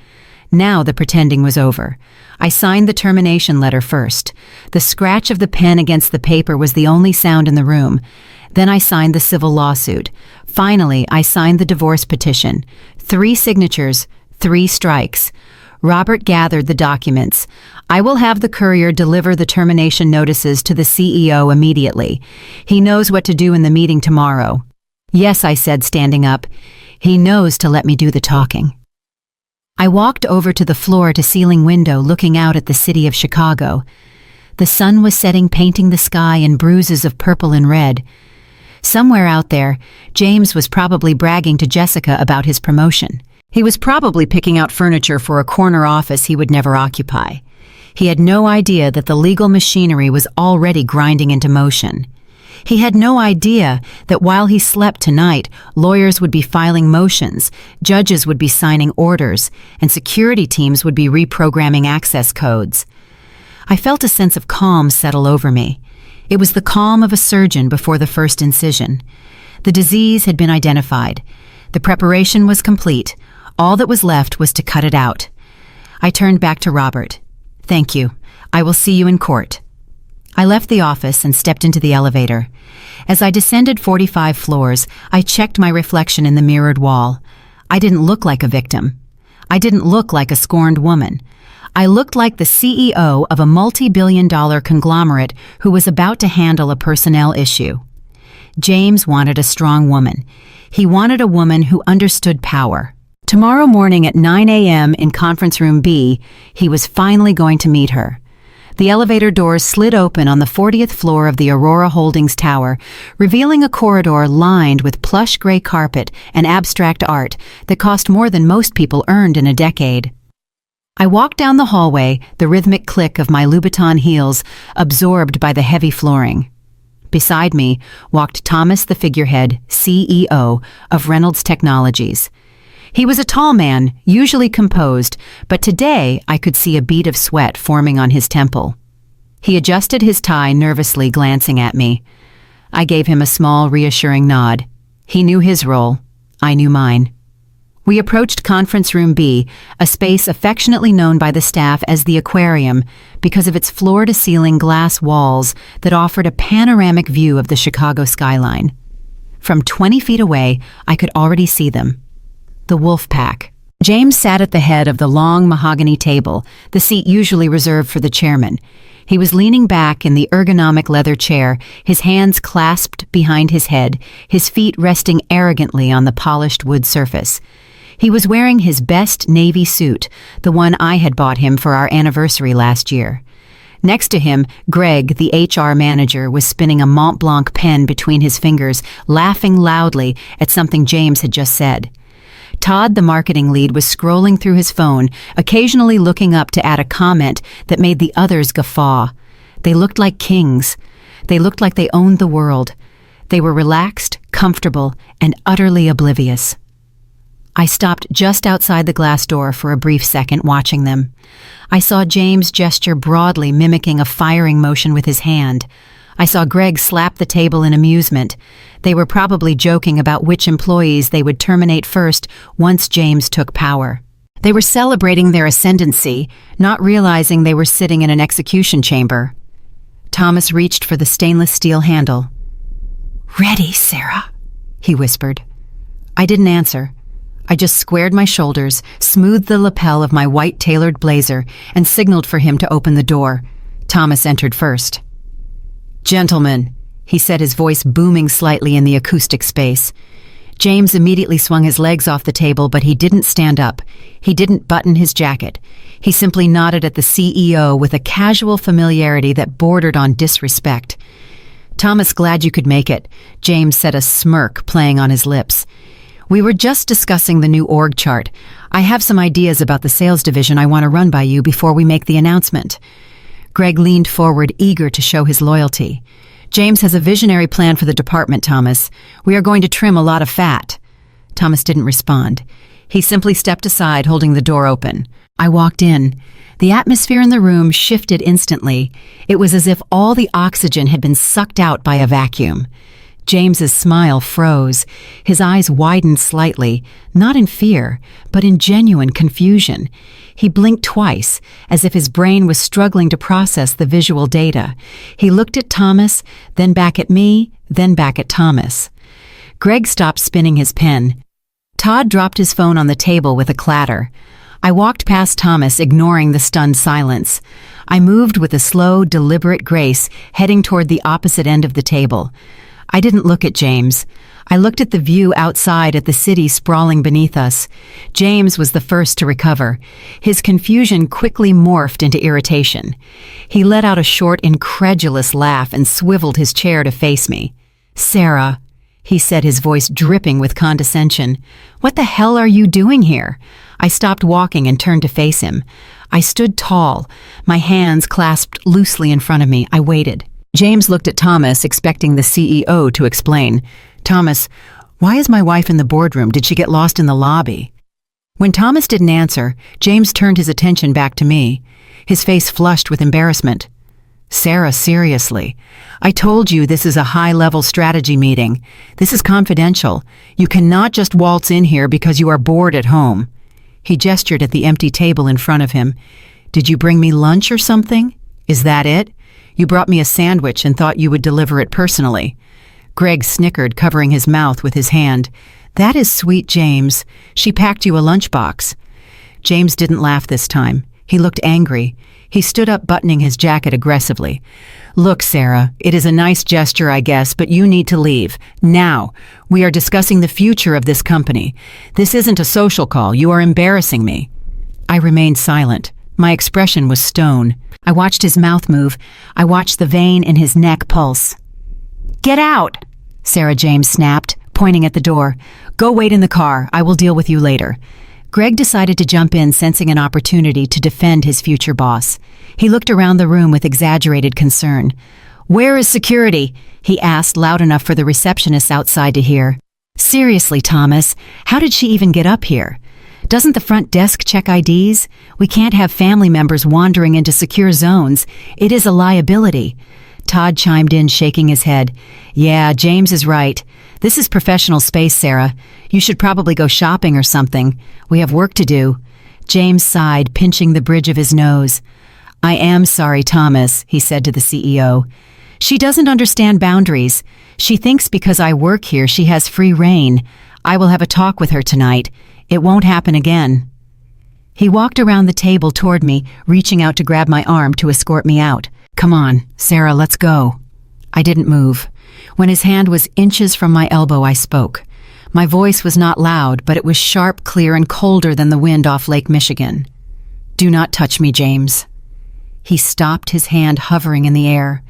Now the pretending was over. I signed the termination letter first. The scratch of the pen against the paper was the only sound in the room. Then I signed the civil lawsuit. Finally, I signed the divorce petition. 3 signatures, 3 strikes. Robert gathered the documents. I will have the courier deliver the termination notices to the CEO immediately. He knows what to do in the meeting tomorrow. Yes, I said, standing up. He knows to let me do the talking. I walked over to the floor-to-ceiling window looking out at the city of Chicago. The sun was setting, painting the sky in bruises of purple and red. Somewhere out there, James was probably bragging to Jessica about his promotion. He was probably picking out furniture for a corner office he would never occupy. He had no idea that the legal machinery was already grinding into motion. He had no idea that while he slept tonight, lawyers would be filing motions, judges would be signing orders, and security teams would be reprogramming access codes. I felt a sense of calm settle over me. It was the calm of a surgeon before the first incision. The disease had been identified. The preparation was complete. All that was left was to cut it out. I turned back to Robert. Thank you. I will see you in court. I left the office and stepped into the elevator. As I descended 45 floors, I checked my reflection in the mirrored wall. I didn't look like a victim. I didn't look like a scorned woman. I looked like the CEO of a multi-billion-dollar conglomerate who was about to handle a personnel issue. James wanted a strong woman. He wanted a woman who understood power. Tomorrow morning at 9 a.m. in Conference Room B, he was finally going to meet her. The elevator doors slid open on the 40th floor of the Aurora Holdings Tower, revealing a corridor lined with plush gray carpet and abstract art that cost more than most people earned in a decade. I walked down the hallway, the rhythmic click of my Louboutin heels absorbed by the heavy flooring. Beside me walked Thomas, the figurehead, CEO of Reynolds Technologies. He was a tall man, usually composed, but today I could see a bead of sweat forming on his temple. He adjusted his tie nervously, glancing at me. I gave him a small, reassuring nod. He knew his role. I knew mine. We approached Conference Room B, a space affectionately known by the staff as the aquarium because of its floor-to-ceiling glass walls that offered a panoramic view of the Chicago skyline. From 20 feet away, I could already see them. The wolf pack. James sat at the head of the long mahogany table, the seat usually reserved for the chairman. He was leaning back in the ergonomic leather chair, his hands clasped behind his head, his feet resting arrogantly on the polished wood surface. He was wearing his best navy suit, the one I had bought him for our anniversary last year. Next to him, Greg, the HR manager, was spinning a Mont Blanc pen between his fingers, laughing loudly at something James had just said. Todd, the marketing lead, was scrolling through his phone, occasionally looking up to add a comment that made the others guffaw. They looked like kings. They looked like they owned the world. They were relaxed, comfortable, and utterly oblivious. I stopped just outside the glass door for a brief second, watching them. I saw James gesture broadly, mimicking a firing motion with his hand. I saw Greg slap the table in amusement. They were probably joking about which employees they would terminate first once James took power. They were celebrating their ascendancy, not realizing they were sitting in an execution chamber. Thomas reached for the stainless steel handle. "Ready, Sarah," he whispered. I didn't answer. I just squared my shoulders, smoothed the lapel of my white tailored blazer, and signaled for him to open the door. Thomas entered first. "Gentlemen," he said, his voice booming slightly in the acoustic space. James immediately swung his legs off the table, but he didn't stand up. He didn't button his jacket. He simply nodded at the CEO with a casual familiarity that bordered on disrespect. "Thomas, glad you could make it," James said, a smirk playing on his lips. "We were just discussing the new org chart. I have some ideas about the sales division I want to run by you before we make the announcement." Greg leaned forward, eager to show his loyalty. "James has a visionary plan for the department, Thomas. We are going to trim a lot of fat." Thomas didn't respond. He simply stepped aside, holding the door open. I walked in. The atmosphere in the room shifted instantly. It was as if all the oxygen had been sucked out by a vacuum. James's smile froze. His eyes widened slightly, not in fear, but in genuine confusion. He blinked twice, as if his brain was struggling to process the visual data. He looked at Thomas, then back at me, then back at Thomas. Greg stopped spinning his pen. Todd dropped his phone on the table with a clatter. I walked past Thomas, ignoring the stunned silence. I moved with a slow, deliberate grace, heading toward the opposite end of the table. I didn't look at James. I looked at the view outside, at the city sprawling beneath us. James was the first to recover. His confusion quickly morphed into irritation. He let out a short, incredulous laugh and swiveled his chair to face me. "Sarah," he said, his voice dripping with condescension, "what the hell are you doing here?" I stopped walking and turned to face him. I stood tall, my hands clasped loosely in front of me. I waited. James looked at Thomas, expecting the CEO to explain. "Thomas, why is my wife in the boardroom? Did she get lost in the lobby?" When Thomas didn't answer, James turned his attention back to me. His face flushed with embarrassment. "Sarah, seriously. I told you this is a high-level strategy meeting. This is confidential. You cannot just waltz in here because you are bored at home." He gestured at the empty table in front of him. "Did you bring me lunch or something? Is that it? You brought me a sandwich and thought you would deliver it personally." Greg snickered, covering his mouth with his hand. "That is sweet, James. She packed you a lunchbox." James didn't laugh this time. He looked angry. He stood up, buttoning his jacket aggressively. "Look, Sarah, it is a nice gesture, I guess, but you need to leave. Now. We are discussing the future of this company. This isn't a social call. You are embarrassing me." I remained silent. My expression was stone. I watched his mouth move. I watched the vein in his neck pulse. "Get out!" Sarah James snapped, pointing at the door. "Go wait in the car. I will deal with you later." Greg decided to jump in, sensing an opportunity to defend his future boss. He looked around the room with exaggerated concern. "Where is security?" he asked, loud enough for the receptionists outside to hear. "Seriously, Thomas, how did she even get up here? Doesn't the front desk check IDs? We can't have family members wandering into secure zones. It is a liability." Todd chimed in, shaking his head. "Yeah, James is right. This is professional space, Sarah. You should probably go shopping or something. We have work to do." James sighed, pinching the bridge of his nose. "I am sorry, Thomas," he said to the CEO. "She doesn't understand boundaries. She thinks because I work here she has free rein. I will have a talk with her tonight. It won't happen again." He walked around the table toward me, reaching out to grab my arm to escort me out. Come on, Sarah, let's go. I didn't move. When his hand was inches from my elbow, I spoke. My voice was not loud, but it was sharp, clear, and colder than the wind off Lake Michigan. Do not touch me, James. He stopped, his hand hovering in the air.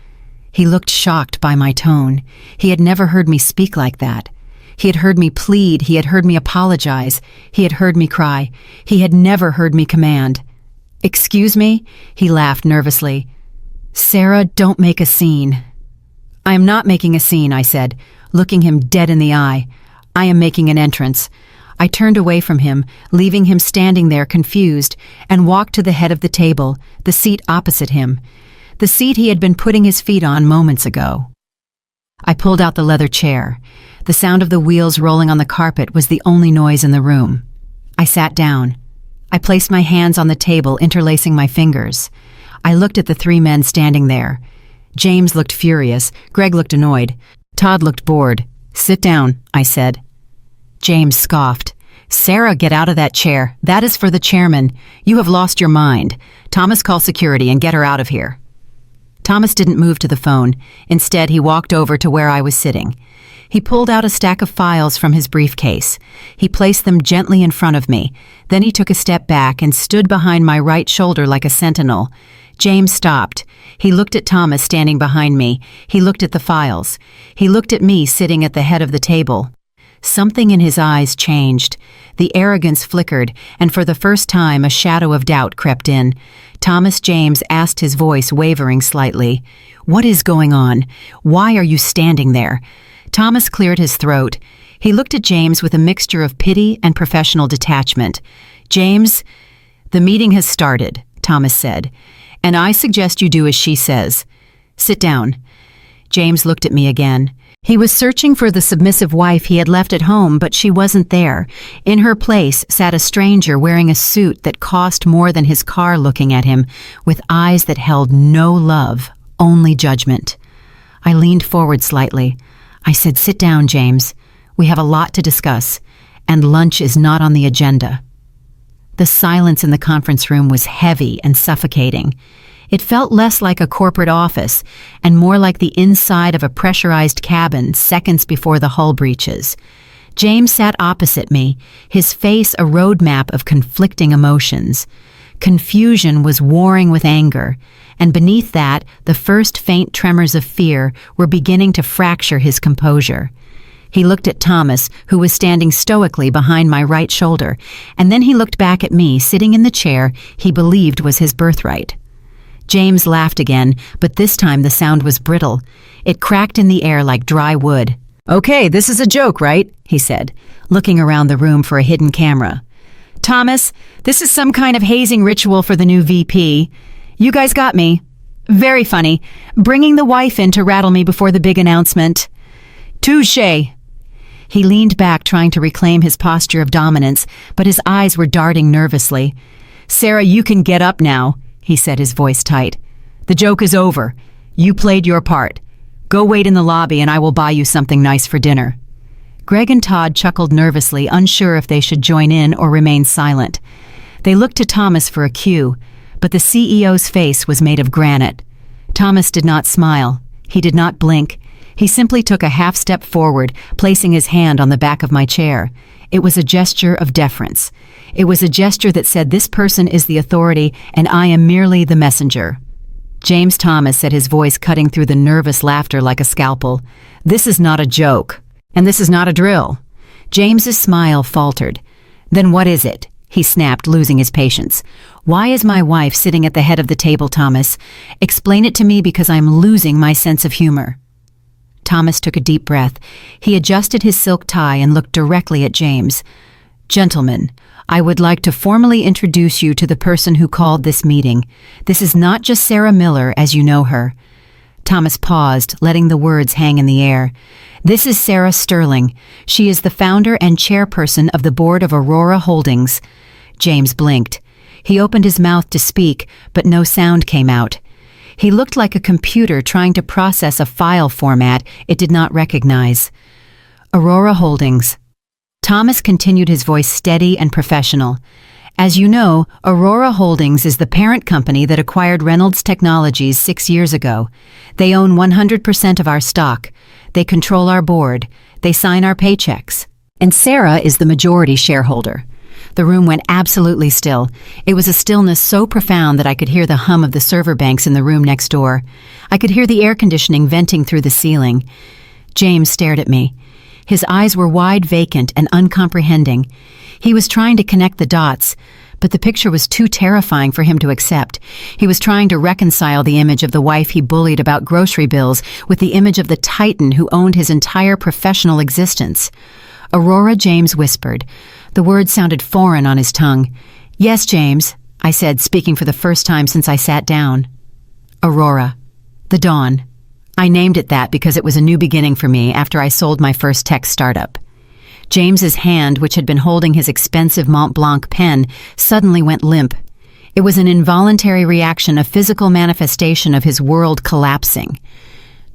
He looked shocked by my tone. He had never heard me speak like that. He had heard me plead. He had heard me apologize. He had heard me cry. He had never heard me command. Excuse me? He laughed nervously. Sarah, don't make a scene. I am not making a scene, I said, looking him dead in the eye. I am making an entrance. I turned away from him, leaving him standing there confused, and walked to the head of the table, the seat opposite him, the seat he had been putting his feet on moments ago. I pulled out the leather chair. The sound of the wheels rolling on the carpet was the only noise in the room. I sat down. I placed my hands on the table, interlacing my fingers. I looked at the three men standing there. James looked furious. Greg looked annoyed. Todd looked bored. Sit down, I said. James scoffed. Sarah, get out of that chair. That is for the chairman. You have lost your mind. Thomas, call security and get her out of here. Thomas didn't move to the phone. Instead, he walked over to where I was sitting. He pulled out a stack of files from his briefcase. He placed them gently in front of me. Then he took a step back and stood behind my right shoulder like a sentinel. James stopped. He looked at Thomas standing behind me. He looked at the files. He looked at me sitting at the head of the table. Something in his eyes changed. The arrogance flickered, and for the first time a shadow of doubt crept in. Thomas James asked, his voice wavering slightly. What is going on? Why are you standing there? Thomas cleared his throat. He looked at James with a mixture of pity and professional detachment. James, the meeting has started, Thomas said, and I suggest you do as she says. Sit down. James looked at me again. He was searching for the submissive wife he had left at home, but she wasn't there. In her place sat a stranger wearing a suit that cost more than his car, looking at him, with eyes that held no love, only judgment. I leaned forward slightly. I said, sit down, James. We have a lot to discuss, and lunch is not on the agenda. The silence in the conference room was heavy and suffocating. It felt less like a corporate office and more like the inside of a pressurized cabin seconds before the hull breaches. James sat opposite me, his face a roadmap of conflicting emotions. Confusion was warring with anger, and beneath that, the first faint tremors of fear were beginning to fracture his composure. He looked at Thomas, who was standing stoically behind my right shoulder, and then he looked back at me, sitting in the chair he believed was his birthright. James laughed again, but this time the sound was brittle. It cracked in the air like dry wood. Okay, this is a joke, right? He said, looking around the room for a hidden camera. Thomas, this is some kind of hazing ritual for the new VP. You guys got me. Very funny. Bringing the wife in to rattle me before the big announcement. Touché. He leaned back, trying to reclaim his posture of dominance, but his eyes were darting nervously. Sarah, you can get up now, he said, his voice tight. The joke is over. You played your part. Go wait in the lobby and I will buy you something nice for dinner. Greg and Todd chuckled nervously, unsure if they should join in or remain silent. They looked to Thomas for a cue, but the CEO's face was made of granite. Thomas did not smile. He did not blink. He simply took a half step forward, placing his hand on the back of my chair. It was a gesture of deference. It was a gesture that said, this person is the authority and I am merely the messenger. James Thomas said, his voice cutting through the nervous laughter like a scalpel. This is not a joke, and this is not a drill. James's smile faltered. Then what is it? He snapped, losing his patience. Why is my wife sitting at the head of the table, Thomas? Explain it to me, because I'm losing my sense of humor. Thomas took a deep breath. He adjusted his silk tie and looked directly at James. Gentlemen, I would like to formally introduce you to the person who called this meeting. This is not just Sarah Miller as you know her. Thomas paused, letting the words hang in the air. This is Sarah Sterling. She is the founder and chairperson of the board of Aurora Holdings. James blinked. He opened his mouth to speak, but no sound came out. He looked like a computer trying to process a file format it did not recognize. Aurora Holdings. Thomas continued, his voice steady and professional. As you know, Aurora Holdings is the parent company that acquired Reynolds Technologies 6 years ago. They own 100% of our stock. They control our board. They sign our paychecks. And Sarah is the majority shareholder. The room went absolutely still. It was a stillness so profound that I could hear the hum of the server banks in the room next door. I could hear the air conditioning venting through the ceiling. James stared at me. His eyes were wide, vacant, and uncomprehending. He was trying to connect the dots, but the picture was too terrifying for him to accept. He was trying to reconcile the image of the wife he bullied about grocery bills with the image of the titan who owned his entire professional existence. Aurora, James whispered. The word sounded foreign on his tongue. Yes, James, I said, speaking for the first time since I sat down. Aurora. The dawn. I named it that because it was a new beginning for me after I sold my first tech startup. James's hand, which had been holding his expensive Mont Blanc pen, suddenly went limp. It was an involuntary reaction, a physical manifestation of his world collapsing.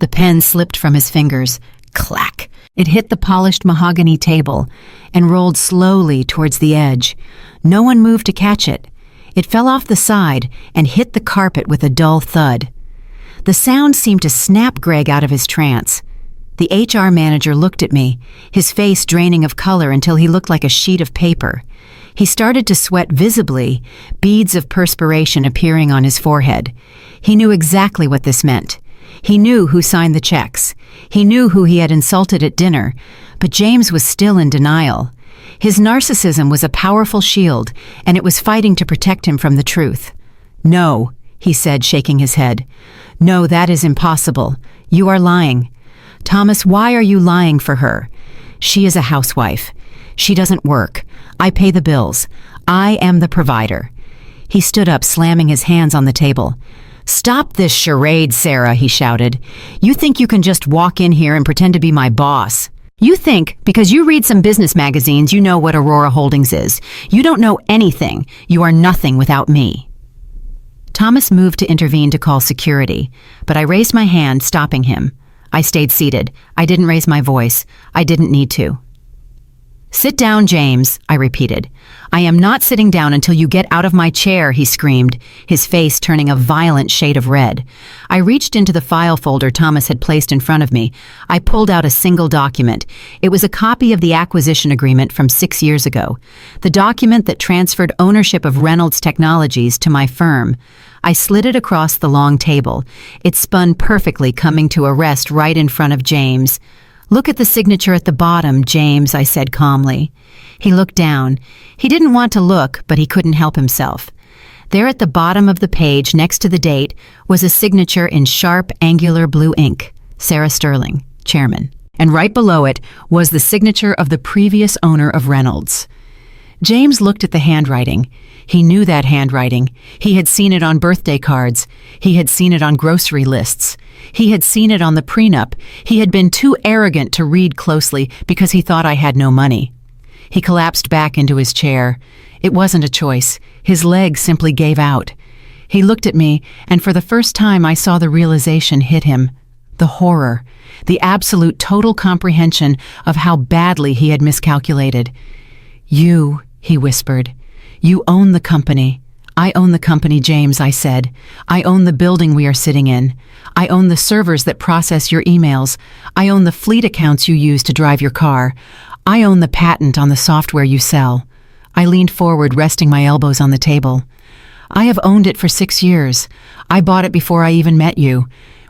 The pen slipped from his fingers. Clack! It hit the polished mahogany table and rolled slowly towards the edge. No one moved to catch it. It fell off the side and hit the carpet with a dull thud. The sound seemed to snap Greg out of his trance. The HR manager looked at me, his face draining of color until he looked like a sheet of paper. He started to sweat visibly, beads of perspiration appearing on his forehead. He knew exactly what this meant. He knew who signed the checks. He knew who he had insulted at dinner, but James was still in denial. His narcissism was a powerful shield, and it was fighting to protect him from the truth. No, he said, shaking his head. No, that is impossible. You are lying. Thomas, why are you lying for her? She is a housewife. She doesn't work. I pay the bills. I am the provider. He stood up, slamming his hands on the table. Stop this charade, Sarah, he shouted. You think you can just walk in here and pretend to be my boss. You think, because you read some business magazines, you know what Aurora Holdings is. You don't know anything. You are nothing without me. Thomas moved to intervene to call security, but I raised my hand, stopping him. I stayed seated. I didn't raise my voice. I didn't need to. Sit down, James, I repeated. I am not sitting down until you get out of my chair, he screamed, his face turning a violent shade of red. I reached into the file folder Thomas had placed in front of me. I pulled out a single document. It was a copy of the acquisition agreement from 6 years ago, the document that transferred ownership of Reynolds Technologies to my firm. I slid it across the long table. It spun perfectly, coming to a rest right in front of James. Look at the signature at the bottom, James, I said calmly. He looked down. He didn't want to look, but he couldn't help himself. There at the bottom of the page, next to the date, was a signature in sharp, angular blue ink. Sarah Sterling, chairman. And right below it was the signature of the previous owner of Reynolds. James looked at the handwriting. He knew that handwriting. He had seen it on birthday cards. He had seen it on grocery lists. He had seen it on the prenup. He had been too arrogant to read closely because he thought I had no money. He collapsed back into his chair. It wasn't a choice. His legs simply gave out. He looked at me, and for the first time I saw the realization hit him. The horror, the absolute total comprehension of how badly he had miscalculated. You, he whispered. You own the company. I own the company, James, I said. I own the building we are sitting in. I own the servers that process your emails. I own the fleet accounts you use to drive your car. I own the patent on the software you sell. I leaned forward, resting my elbows on the table. I have owned it for 6 years. I bought it before I even met you.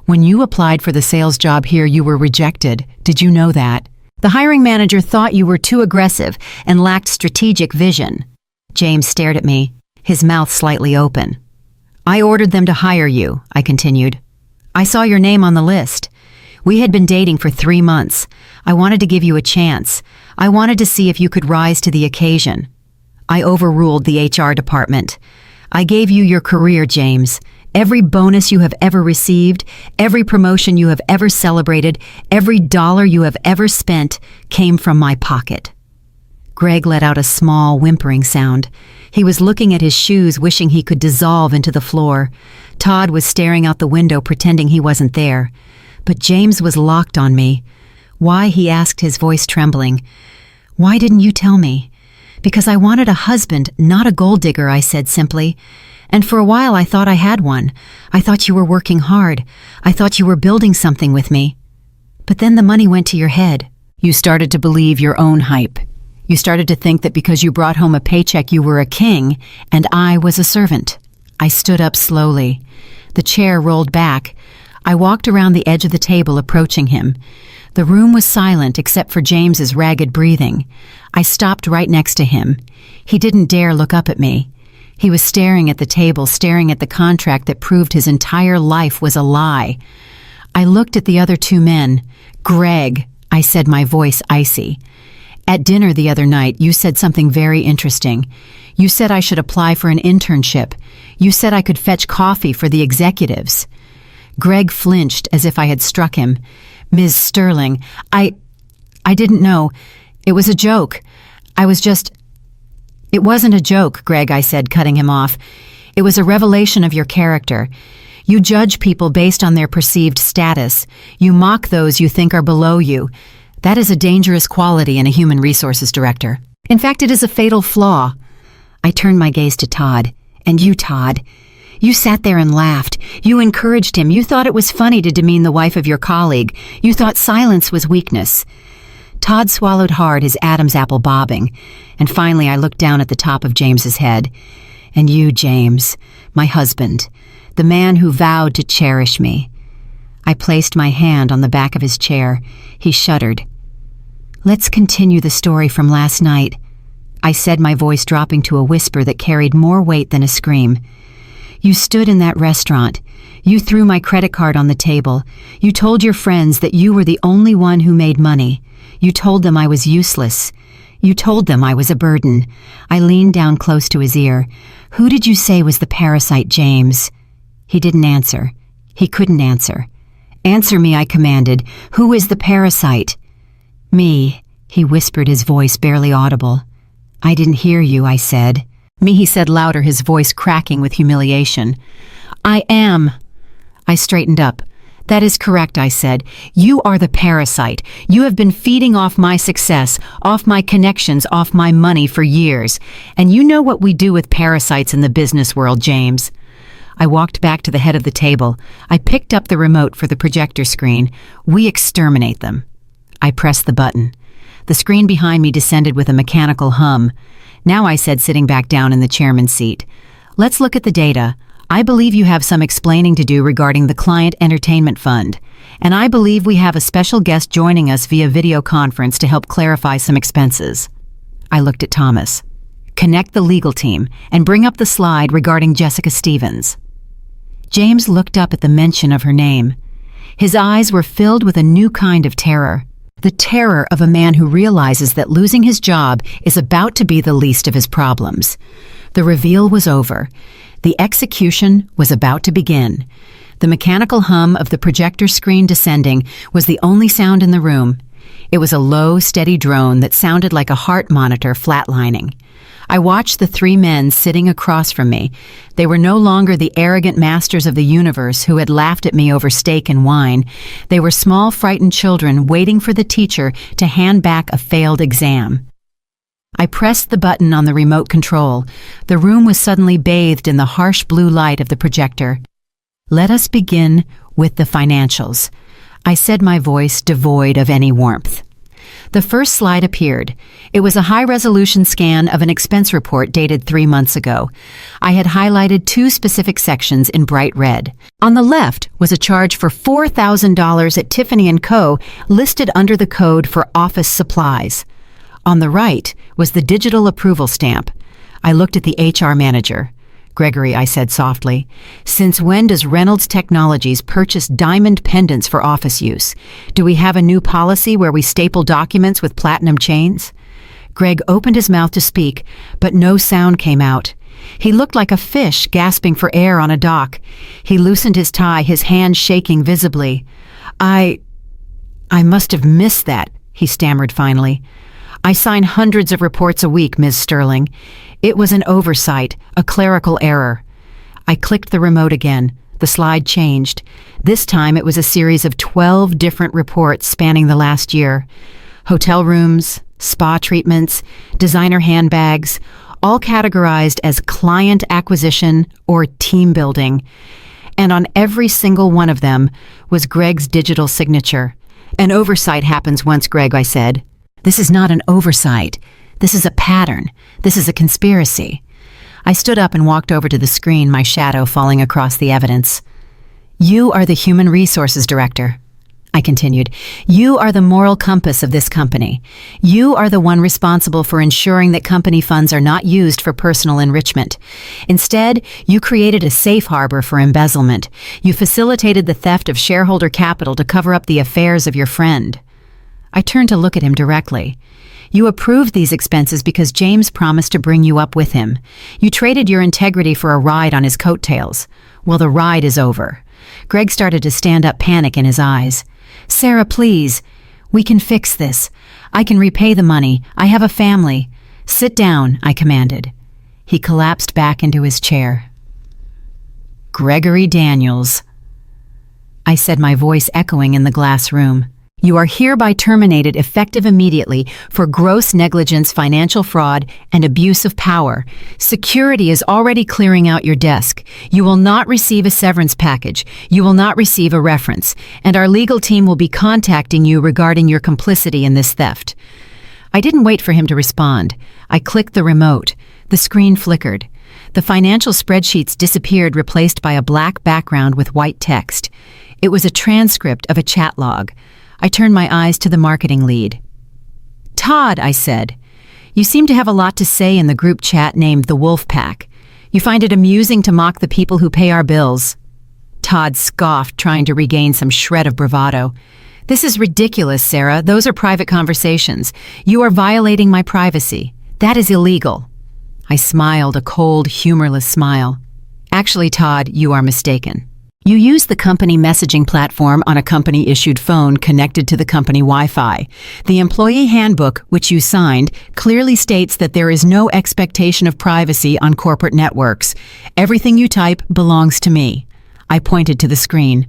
When you applied for the sales job here, you were rejected. Did you know that? The hiring manager thought you were too aggressive and lacked strategic vision. James stared at me, his mouth slightly open. I ordered them to hire you, I continued. I saw your name on the list. We had been dating for 3 months. I wanted to give you a chance. I wanted to see if you could rise to the occasion. I overruled the HR department. I gave you your career, James. Every bonus you have ever received, every promotion you have ever celebrated, every dollar you have ever spent came from my pocket. Greg let out a small, whimpering sound. He was looking at his shoes, wishing he could dissolve into the floor. Todd was staring out the window, pretending he wasn't there. But James was locked on me. Why, he asked, his voice trembling. Why didn't you tell me? Because I wanted a husband, not a gold digger, I said simply. And for a while I thought I had one. I thought you were working hard. I thought you were building something with me. But then the money went to your head. You started to believe your own hype. You started to think that because you brought home a paycheck you were a king, and I was a servant. I stood up slowly. The chair rolled back. I walked around the edge of the table, approaching him. The room was silent except for James's ragged breathing. I stopped right next to him. He didn't dare look up at me. He was staring at the table, staring at the contract that proved his entire life was a lie. I looked at the other two men. "Greg," I said, my voice icy. "At dinner the other night, you said something very interesting. You said I should apply for an internship. You said I could fetch coffee for the executives." Greg flinched as if I had struck him. "Ms. Sterling, I didn't know. It was a joke. It wasn't a joke, Greg," I said, cutting him off. "It was a revelation of your character. You judge people based on their perceived status. You mock those you think are below you. That is a dangerous quality in a human resources director. In fact, it is a fatal flaw." I turned my gaze to Todd. "And you, Todd. You sat there and laughed. You encouraged him. You thought it was funny to demean the wife of your colleague. You thought silence was weakness." Todd swallowed hard, his Adam's apple bobbing, and finally I looked down at the top of James's head. "And you, James, my husband, the man who vowed to cherish me." I placed my hand on the back of his chair. He shuddered. "Let's continue the story from last night," I said, my voice dropping to a whisper that carried more weight than a scream. "You stood in that restaurant. You threw my credit card on the table. You told your friends that you were the only one who made money. You told them I was useless. You told them I was a burden." I leaned down close to his ear. "Who did you say was the parasite, James?" He didn't answer. He couldn't answer. "Answer me," I commanded. "Who is the parasite?" "Me," he whispered, his voice barely audible. "I didn't hear you," I said. "Me," he said louder, his voice cracking with humiliation. "I am." I straightened up. "That is correct," I said. "You are the parasite. You have been feeding off my success, off my connections, off my money for years. And you know what we do with parasites in the business world, James." I walked back to the head of the table. I picked up the remote for the projector screen. "We exterminate them." I pressed the button. The screen behind me descended with a mechanical hum. "Now," I said, sitting back down in the chairman's seat, "let's look at the data. I believe you have some explaining to do regarding the Client Entertainment Fund, and I believe we have a special guest joining us via video conference to help clarify some expenses." I looked at Thomas. "Connect the legal team and bring up the slide regarding Jessica Stevens." James looked up at the mention of her name. His eyes were filled with a new kind of terror. The terror of a man who realizes that losing his job is about to be the least of his problems. The reveal was over. The execution was about to begin. The mechanical hum of the projector screen descending was the only sound in the room. It was a low, steady drone that sounded like a heart monitor flatlining. I watched the three men sitting across from me. They were no longer the arrogant masters of the universe who had laughed at me over steak and wine. They were small, frightened children waiting for the teacher to hand back a failed exam. I pressed the button on the remote control. The room was suddenly bathed in the harsh blue light of the projector. "Let us begin with the financials," I said, my voice devoid of any warmth. The first slide appeared. It was a high-resolution scan of an expense report dated 3 months ago. I had highlighted 2 specific sections in bright red. On the left was a charge for $4,000 at Tiffany & Co. listed under the code for office supplies. On the right was the digital approval stamp. I looked at the HR manager. "Gregory," I said softly, "since when does Reynolds Technologies purchase diamond pendants for office use? Do we have a new policy where we staple documents with platinum chains?" Greg opened his mouth to speak, but no sound came out. He looked like a fish gasping for air on a dock. He loosened his tie, his hand shaking visibly. I must have missed that," he stammered finally. "I sign hundreds of reports a week, Ms. Sterling. It was an oversight, a clerical error." I clicked the remote again. The slide changed. This time it was a series of 12 different reports spanning the last year. Hotel rooms, spa treatments, designer handbags, all categorized as client acquisition or team building. And on every single one of them was Greg's digital signature. An oversight happens once, Greg, I said. This is not an oversight. This is a pattern. This is a conspiracy. I stood up and walked over to the screen, my shadow falling across the evidence. You are the human resources director, I continued. You are the moral compass of this company. You are the one responsible for ensuring that company funds are not used for personal enrichment. Instead, you created a safe harbor for embezzlement. You facilitated the theft of shareholder capital to cover up the affairs of your friend. I turned to look at him directly. You approved these expenses because James promised to bring you up with him. You traded your integrity for a ride on his coattails. Well, the ride is over. Greg started to stand up, panic in his eyes. Sarah, please. We can fix this. I can repay the money. I have a family. Sit down, I commanded. He collapsed back into his chair. Gregory Daniels, I said, my voice echoing in the glass room. You are hereby terminated effective immediately for gross negligence, financial fraud, and abuse of power. Security is already clearing out your desk. You will not receive a severance package. You will not receive a reference. And our legal team will be contacting you regarding your complicity in this theft. I didn't wait for him to respond. I clicked the remote. The screen flickered. The financial spreadsheets disappeared, replaced by a black background with white text. It was a transcript of a chat log. I turned my eyes to the marketing lead. Todd, I said, you seem to have a lot to say in the group chat named the Wolf Pack. You find it amusing to mock the people who pay our bills. Todd scoffed, trying to regain some shred of bravado. This is ridiculous, Sarah. Those are private conversations. You are violating my privacy. That is illegal. I smiled, a cold, humorless smile. Actually, Todd, you are mistaken. You use the company messaging platform on a company-issued phone connected to the company Wi-Fi. The employee handbook, which you signed, clearly states that there is no expectation of privacy on corporate networks. Everything you type belongs to me. I pointed to the screen.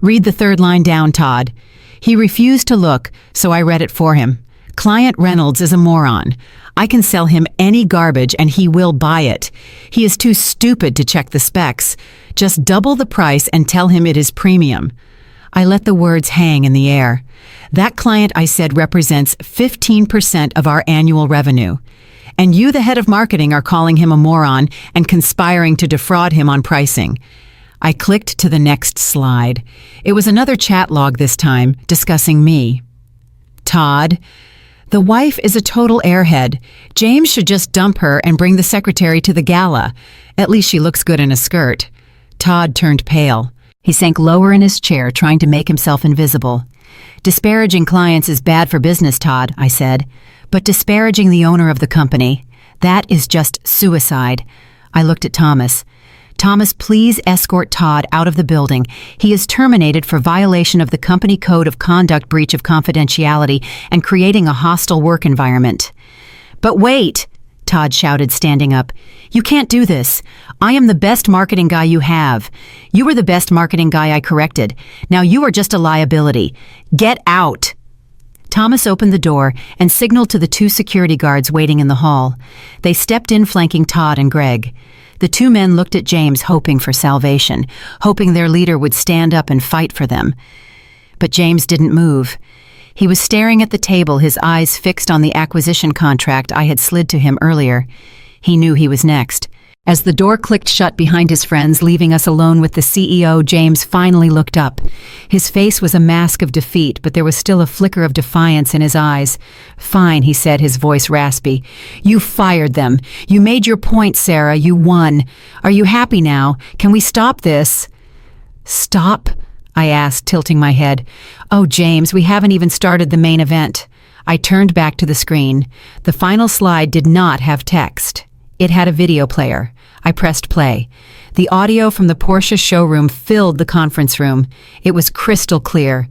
Read the third line down, Todd. He refused to look, so I read it for him. Client Reynolds is a moron. I can sell him any garbage and he will buy it. He is too stupid to check the specs. Just double the price and tell him it is premium. I let the words hang in the air. That client, I said, represents 15% of our annual revenue. And you, the head of marketing, are calling him a moron and conspiring to defraud him on pricing. I clicked to the next slide. It was another chat log this time, discussing me. Todd, the wife is a total airhead. James should just dump her and bring the secretary to the gala. At least she looks good in a skirt. Todd turned pale. He sank lower in his chair, trying to make himself invisible. Disparaging clients is bad for business, Todd, I said. But disparaging the owner of the company, that is just suicide. I looked at Thomas. Thomas, please escort Todd out of the building. He is terminated for violation of the company code of conduct, breach of confidentiality, and creating a hostile work environment. But wait, Todd shouted, standing up. You can't do this. I am the best marketing guy you have. You were the best marketing guy I corrected. Now you are just a liability. Get out. Thomas opened the door and signaled to the two security guards waiting in the hall. They stepped in, flanking Todd and Greg. The two men looked at James, hoping for salvation, hoping their leader would stand up and fight for them. But James didn't move. He was staring at the table, his eyes fixed on the acquisition contract I had slid to him earlier. He knew he was next. As the door clicked shut behind his friends, leaving us alone with the CEO, James finally looked up. His face was a mask of defeat, but there was still a flicker of defiance in his eyes. Fine, he said, his voice raspy. You fired them. You made your point, Sarah. You won. Are you happy now? Can we stop this? Stop? I asked, tilting my head. Oh, James, we haven't even started the main event. I turned back to the screen. The final slide did not have text. It had a video player. I pressed play. The audio from the Porsche showroom filled the conference room. It was crystal clear.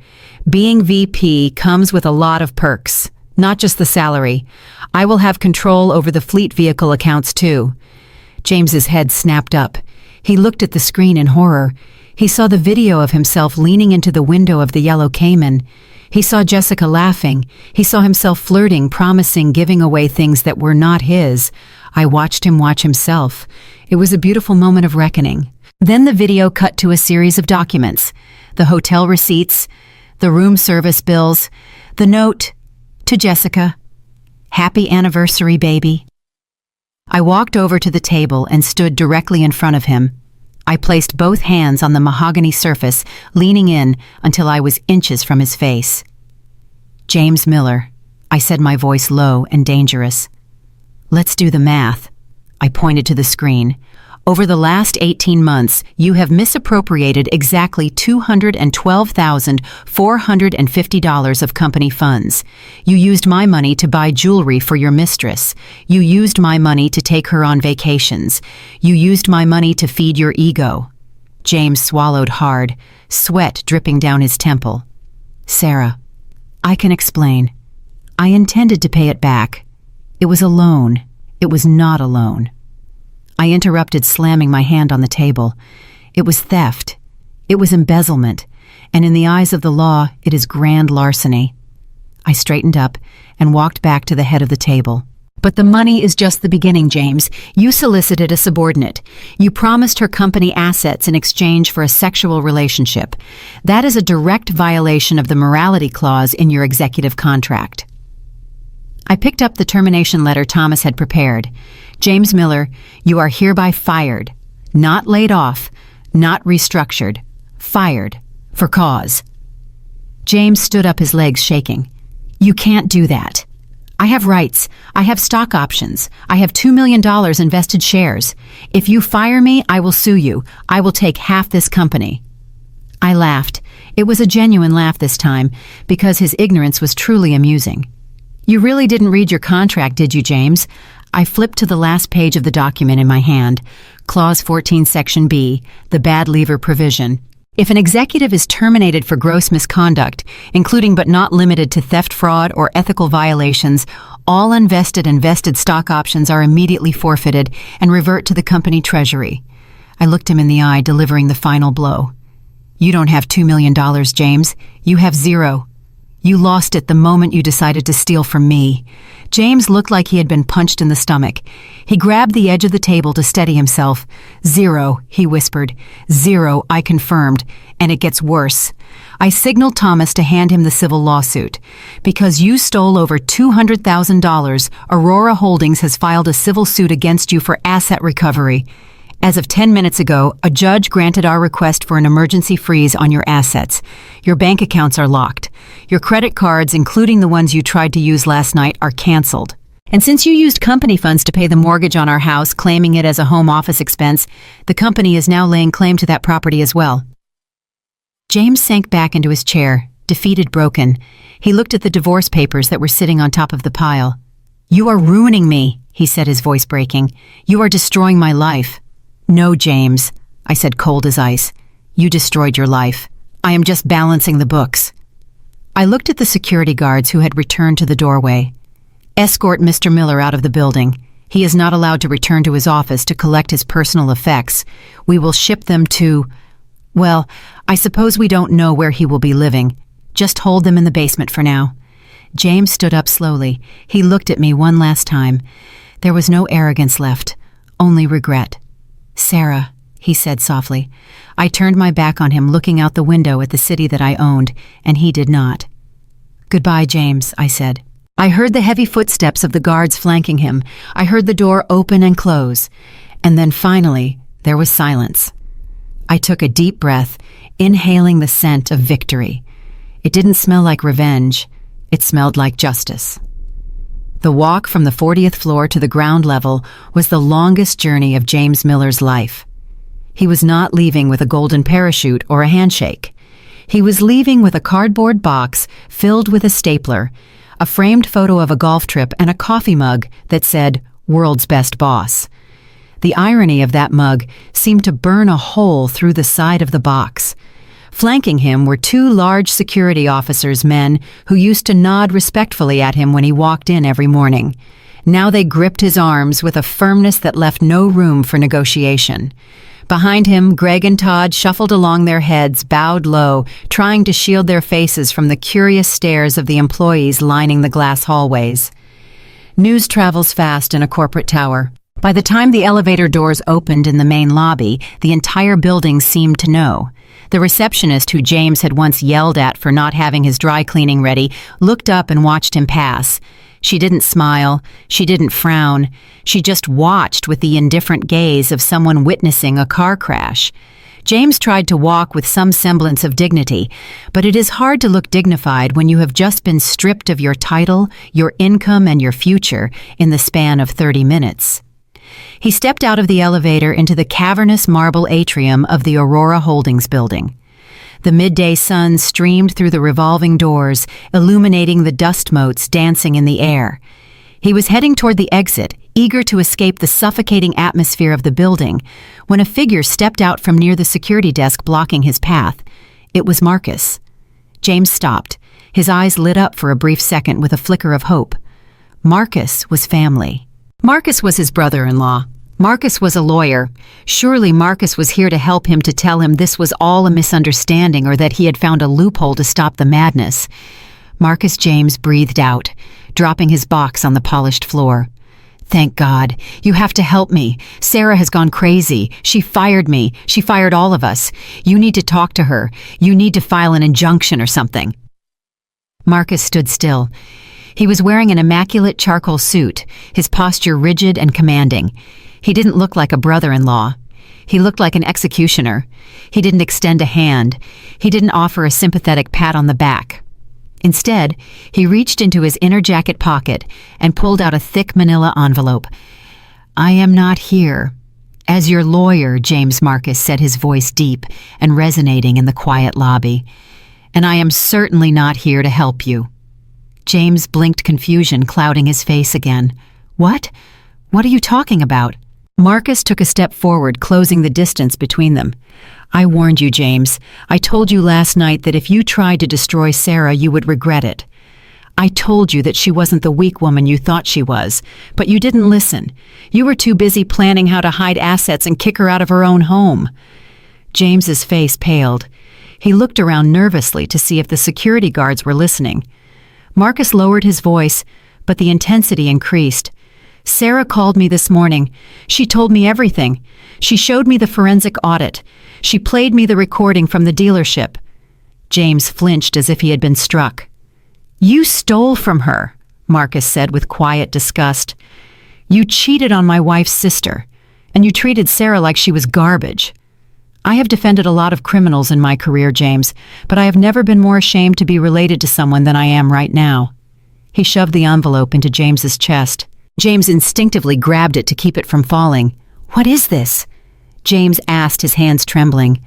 Being VP comes with a lot of perks, not just the salary. I will have control over the fleet vehicle accounts too. James's head snapped up. He looked at the screen in horror. He saw the video of himself leaning into the window of the yellow Cayman. He saw Jessica laughing. He saw himself flirting, promising, giving away things that were not his. I watched him watch himself. It was a beautiful moment of reckoning. Then the video cut to a series of documents. The hotel receipts, the room service bills, the note to Jessica. Happy anniversary, baby. I walked over to the table and stood directly in front of him. I placed both hands on the mahogany surface, leaning in until I was inches from his face. James Miller, I said, my voice low and dangerous. Let's do the math. I pointed to the screen. Over the last 18 months, you have misappropriated exactly $212,450 of company funds. You used my money to buy jewelry for your mistress. You used my money to take her on vacations. You used my money to feed your ego. James swallowed hard, sweat dripping down his temple. Sarah, I can explain. I intended to pay it back. It was a loan. It was not a loan. I interrupted, slamming my hand on the table. It was theft. It was embezzlement. And in the eyes of the law, it is grand larceny. I straightened up and walked back to the head of the table. But the money is just the beginning, James. You solicited a subordinate. You promised her company assets in exchange for a sexual relationship. That is a direct violation of the morality clause in your executive contract. I picked up the termination letter Thomas had prepared. James Miller, you are hereby fired. Not laid off, not restructured. Fired. For cause. James stood up, his legs shaking. You can't do that. I have rights. I have stock options. I have $2 million in vested shares. If you fire me, I will sue you. I will take half this company. I laughed. It was a genuine laugh this time, because his ignorance was truly amusing. You really didn't read your contract, did you, James? I flipped to the last page of the document in my hand. Clause 14, Section B, the bad leaver provision. If an executive is terminated for gross misconduct, including but not limited to theft, fraud, or ethical violations, all unvested and vested stock options are immediately forfeited and revert to the company treasury. I looked him in the eye, delivering the final blow. You don't have $2 million, James. You have zero. You lost it the moment you decided to steal from me. James looked like he had been punched in the stomach. He grabbed the edge of the table to steady himself. Zero, he whispered. Zero, I confirmed. And it gets worse. I signaled Thomas to hand him the civil lawsuit. Because you stole over $200,000, Aurora Holdings has filed a civil suit against you for asset recovery. As of 10 minutes ago, a judge granted our request for an emergency freeze on your assets. Your bank accounts are locked. Your credit cards, including the ones you tried to use last night, are canceled. And since you used company funds to pay the mortgage on our house, claiming it as a home office expense, the company is now laying claim to that property as well. James sank back into his chair, defeated, broken. He looked at the divorce papers that were sitting on top of the pile. You are ruining me, he said, his voice breaking. You are destroying my life. No, James, I said, cold as ice. You destroyed your life. I am just balancing the books. I looked at the security guards who had returned to the doorway. Escort Mr. Miller out of the building. He is not allowed to return to his office to collect his personal effects. We will ship them to... Well, I suppose we don't know where he will be living. Just hold them in the basement for now. James stood up slowly. He looked at me one last time. There was no arrogance left, only regret. Sarah, he said softly. I turned my back on him, looking out the window at the city that I owned, and he did not. Goodbye, James, I said. I heard the heavy footsteps of the guards flanking him. I heard the door open and close. And then finally, there was silence. I took a deep breath, inhaling the scent of victory. It didn't smell like revenge. It smelled like justice. The walk from the 40th floor to the ground level was the longest journey of James Miller's life. He was not leaving with a golden parachute or a handshake. He was leaving with a cardboard box filled with a stapler, a framed photo of a golf trip, and a coffee mug that said, "World's Best Boss." The irony of that mug seemed to burn a hole through the side of the box. Flanking him were two large security officers, men who used to nod respectfully at him when he walked in every morning. Now they gripped his arms with a firmness that left no room for negotiation. Behind him, Greg and Todd shuffled along, their heads bowed low, trying to shield their faces from the curious stares of the employees lining the glass hallways. News travels fast in a corporate tower. By the time the elevator doors opened in the main lobby, the entire building seemed to know. The receptionist, who James had once yelled at for not having his dry cleaning ready, looked up and watched him pass. She didn't smile. She didn't frown. She just watched with the indifferent gaze of someone witnessing a car crash. James tried to walk with some semblance of dignity, but it is hard to look dignified when you have just been stripped of your title, your income, and your future in the span of 30 minutes. He stepped out of the elevator into the cavernous marble atrium of the Aurora Holdings building. The midday sun streamed through the revolving doors, illuminating the dust motes dancing in the air. He was heading toward the exit, eager to escape the suffocating atmosphere of the building, when a figure stepped out from near the security desk blocking his path. It was Marcus. James stopped. His eyes lit up for a brief second with a flicker of hope. Marcus was family. Marcus was his brother-in-law. Marcus was a lawyer. Surely Marcus was here to help him, to tell him this was all a misunderstanding or that he had found a loophole to stop the madness. Marcus James breathed out, dropping his box on the polished floor. Thank God. You have to help me. Sarah has gone crazy. She fired me. She fired all of us. You need to talk to her. You need to file an injunction or something. Marcus stood still. He was wearing an immaculate charcoal suit, his posture rigid and commanding. He didn't look like a brother-in-law. He looked like an executioner. He didn't extend a hand. He didn't offer a sympathetic pat on the back. Instead, he reached into his inner jacket pocket and pulled out a thick manila envelope. "I am not here. As your lawyer," James Marcus said, his voice deep and resonating in the quiet lobby. "And I am certainly not here to help you." James blinked, confusion clouding his face again. What? What are you talking about?" Marcus took a step forward, closing the distance between them. "I warned you, James. I told you last night that if you tried to destroy Sarah, you would regret it. I told you that she wasn't the weak woman you thought she was, but you didn't listen. You were too busy planning how to hide assets and kick her out of her own home." James's face paled. He looked around nervously to see if the security guards were listening. Marcus lowered his voice, but the intensity increased. "Sarah called me this morning. She told me everything. She showed me the forensic audit. She played me the recording from the dealership." James flinched as if he had been struck. "You stole from her," Marcus said with quiet disgust. "You cheated on my wife's sister, and you treated Sarah like she was garbage. I have defended a lot of criminals in my career, James, but I have never been more ashamed to be related to someone than I am right now." He shoved the envelope into James's chest. James instinctively grabbed it to keep it from falling. "What is this?" James asked, his hands trembling.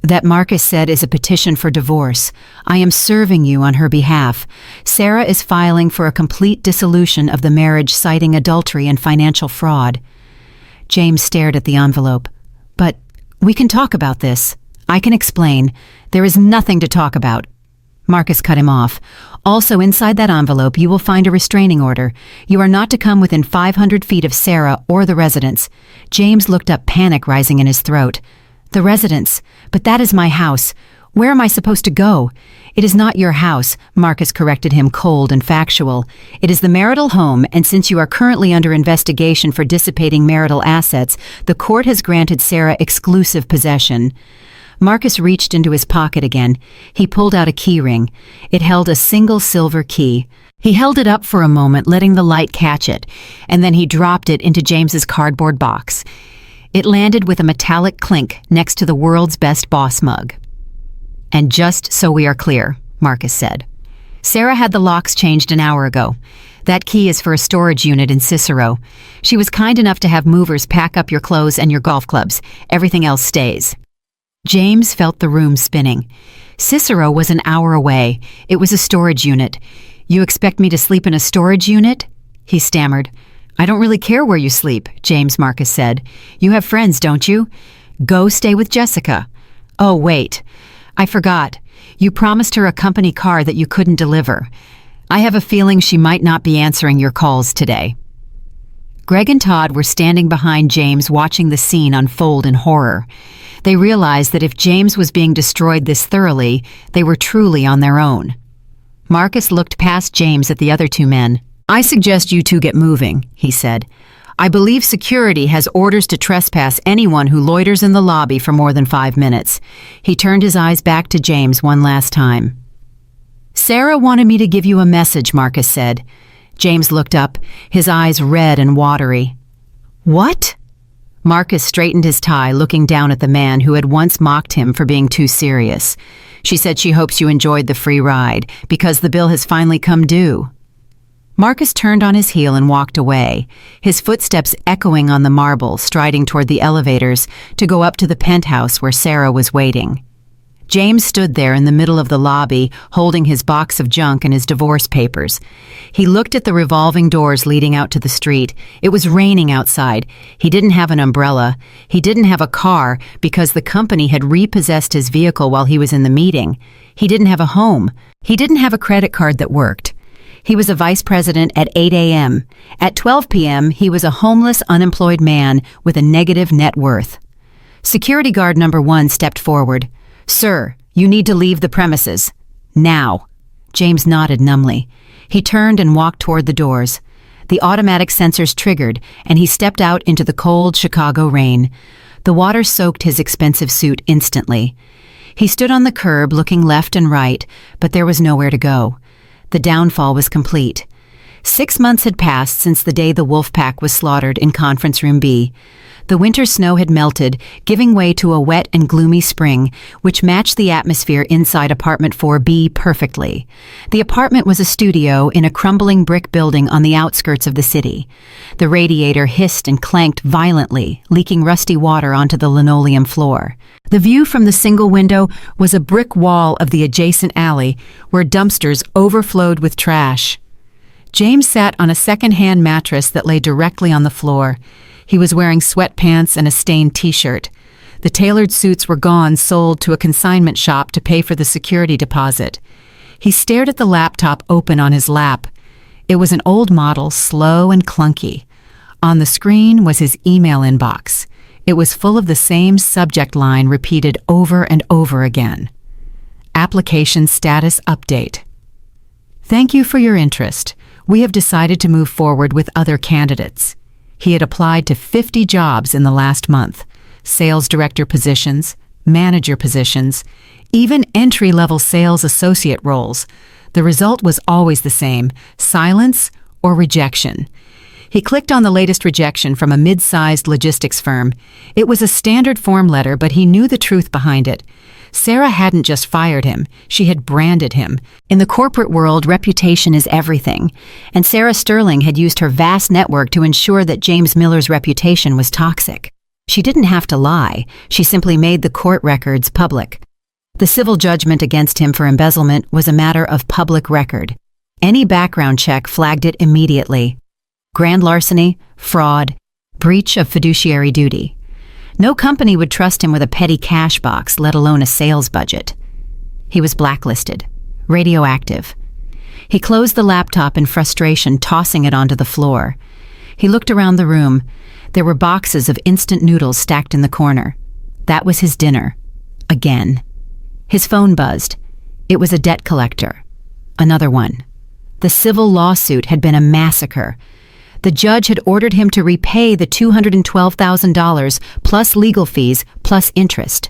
"That Marcus said is a petition for divorce. I am serving you on her behalf. Sarah is filing for a complete dissolution of the marriage, citing adultery and financial fraud." James stared at the envelope. "But we can talk about this. I can explain. There is nothing to talk about." Marcus cut him off. "Also, inside that envelope, you will find a restraining order. You are not to come within 500 feet of Sarah or the residence." James looked up, panic rising in his throat. "The residence? But that is my house. Where am I supposed to go?" "It is not your house," Marcus corrected him, cold and factual. "It is the marital home, and since you are currently under investigation for dissipating marital assets, the court has granted Sarah exclusive possession." Marcus reached into his pocket again. He pulled out a key ring. It held a single silver key. He held it up for a moment, letting the light catch it, and then he dropped it into James's cardboard box. It landed with a metallic clink next to the world's best boss mug. "And just so we are clear," Marcus said, "Sarah had the locks changed an hour ago. That key is for a storage unit in Cicero. She was kind enough to have movers pack up your clothes and your golf clubs. Everything else stays." James felt the room spinning. Cicero was an hour away. It was a storage unit. "You expect me to sleep in a storage unit?" he stammered. "I don't really care where you sleep," James Marcus said. "You have friends, don't you? Go stay with Jessica." "Oh, wait. I forgot. You promised her a company car that you couldn't deliver. I have a feeling she might not be answering your calls today." Greg and Todd were standing behind James watching the scene unfold in horror. They realized that if James was being destroyed this thoroughly, they were truly on their own. Marcus looked past James at the other two men. "I suggest you two get moving," he said. "I believe security has orders to trespass anyone who loiters in the lobby for more than 5 minutes." He turned his eyes back to James one last time. "Sarah wanted me to give you a message," Marcus said. James looked up, his eyes red and watery. "What?" Marcus straightened his tie, looking down at the man who had once mocked him for being too serious. "She said she hopes you enjoyed the free ride, because the bill has finally come due." Marcus turned on his heel and walked away, his footsteps echoing on the marble, striding toward the elevators to go up to the penthouse where Sarah was waiting. James stood there in the middle of the lobby, holding his box of junk and his divorce papers. He looked at the revolving doors leading out to the street. It was raining outside. He didn't have an umbrella. He didn't have a car because the company had repossessed his vehicle while he was in the meeting. He didn't have a home. He didn't have a credit card that worked. He was a vice president at 8 a.m. At 12 p.m., he was a homeless, unemployed man with a negative net worth. Security guard number 1 stepped forward. "Sir, you need to leave the premises. Now." James nodded numbly. He turned and walked toward the doors. The automatic sensors triggered, and he stepped out into the cold Chicago rain. The water soaked his expensive suit instantly. He stood on the curb looking left and right, but there was nowhere to go. The downfall was complete. 6 months had passed since the day the wolf pack was slaughtered in Conference Room B. The winter snow had melted, giving way to a wet and gloomy spring, which matched the atmosphere inside apartment 4B perfectly. The apartment was a studio in a crumbling brick building on the outskirts of the city. The radiator hissed and clanked violently, leaking rusty water onto the linoleum floor. The view from the single window was a brick wall of the adjacent alley, where dumpsters overflowed with trash. James sat on a second-hand mattress that lay directly on the floor. He was wearing sweatpants and a stained t-shirt. The tailored suits were gone, sold to a consignment shop to pay for the security deposit. He stared at the laptop open on his lap. It was an old model, slow and clunky. On the screen was his email inbox. It was full of the same subject line repeated over and over again. Application status update. "Thank you for your interest. We have decided to move forward with other candidates." He had applied to 50 jobs in the last month, sales director positions, manager positions, even entry-level sales associate roles. The result was always the same: silence or rejection. He clicked on the latest rejection from a mid-sized logistics firm. It was a standard form letter, but he knew the truth behind it. Sarah hadn't just fired him, she had branded him. In the corporate world, reputation is everything, and Sarah Sterling had used her vast network to ensure that James Miller's reputation was toxic. She didn't have to lie, she simply made the court records public. The civil judgment against him for embezzlement was a matter of public record. Any background check flagged it immediately. Grand larceny, fraud, breach of fiduciary duty. No company would trust him with a petty cash box, let alone a sales budget. He was blacklisted, radioactive. He closed the laptop in frustration, tossing it onto the floor. He looked around the room. There were boxes of instant noodles stacked in the corner. That was his dinner. Again. His phone buzzed. It was a debt collector. Another one. The civil lawsuit had been a massacre. The judge had ordered him to repay the $212,000 plus legal fees plus interest.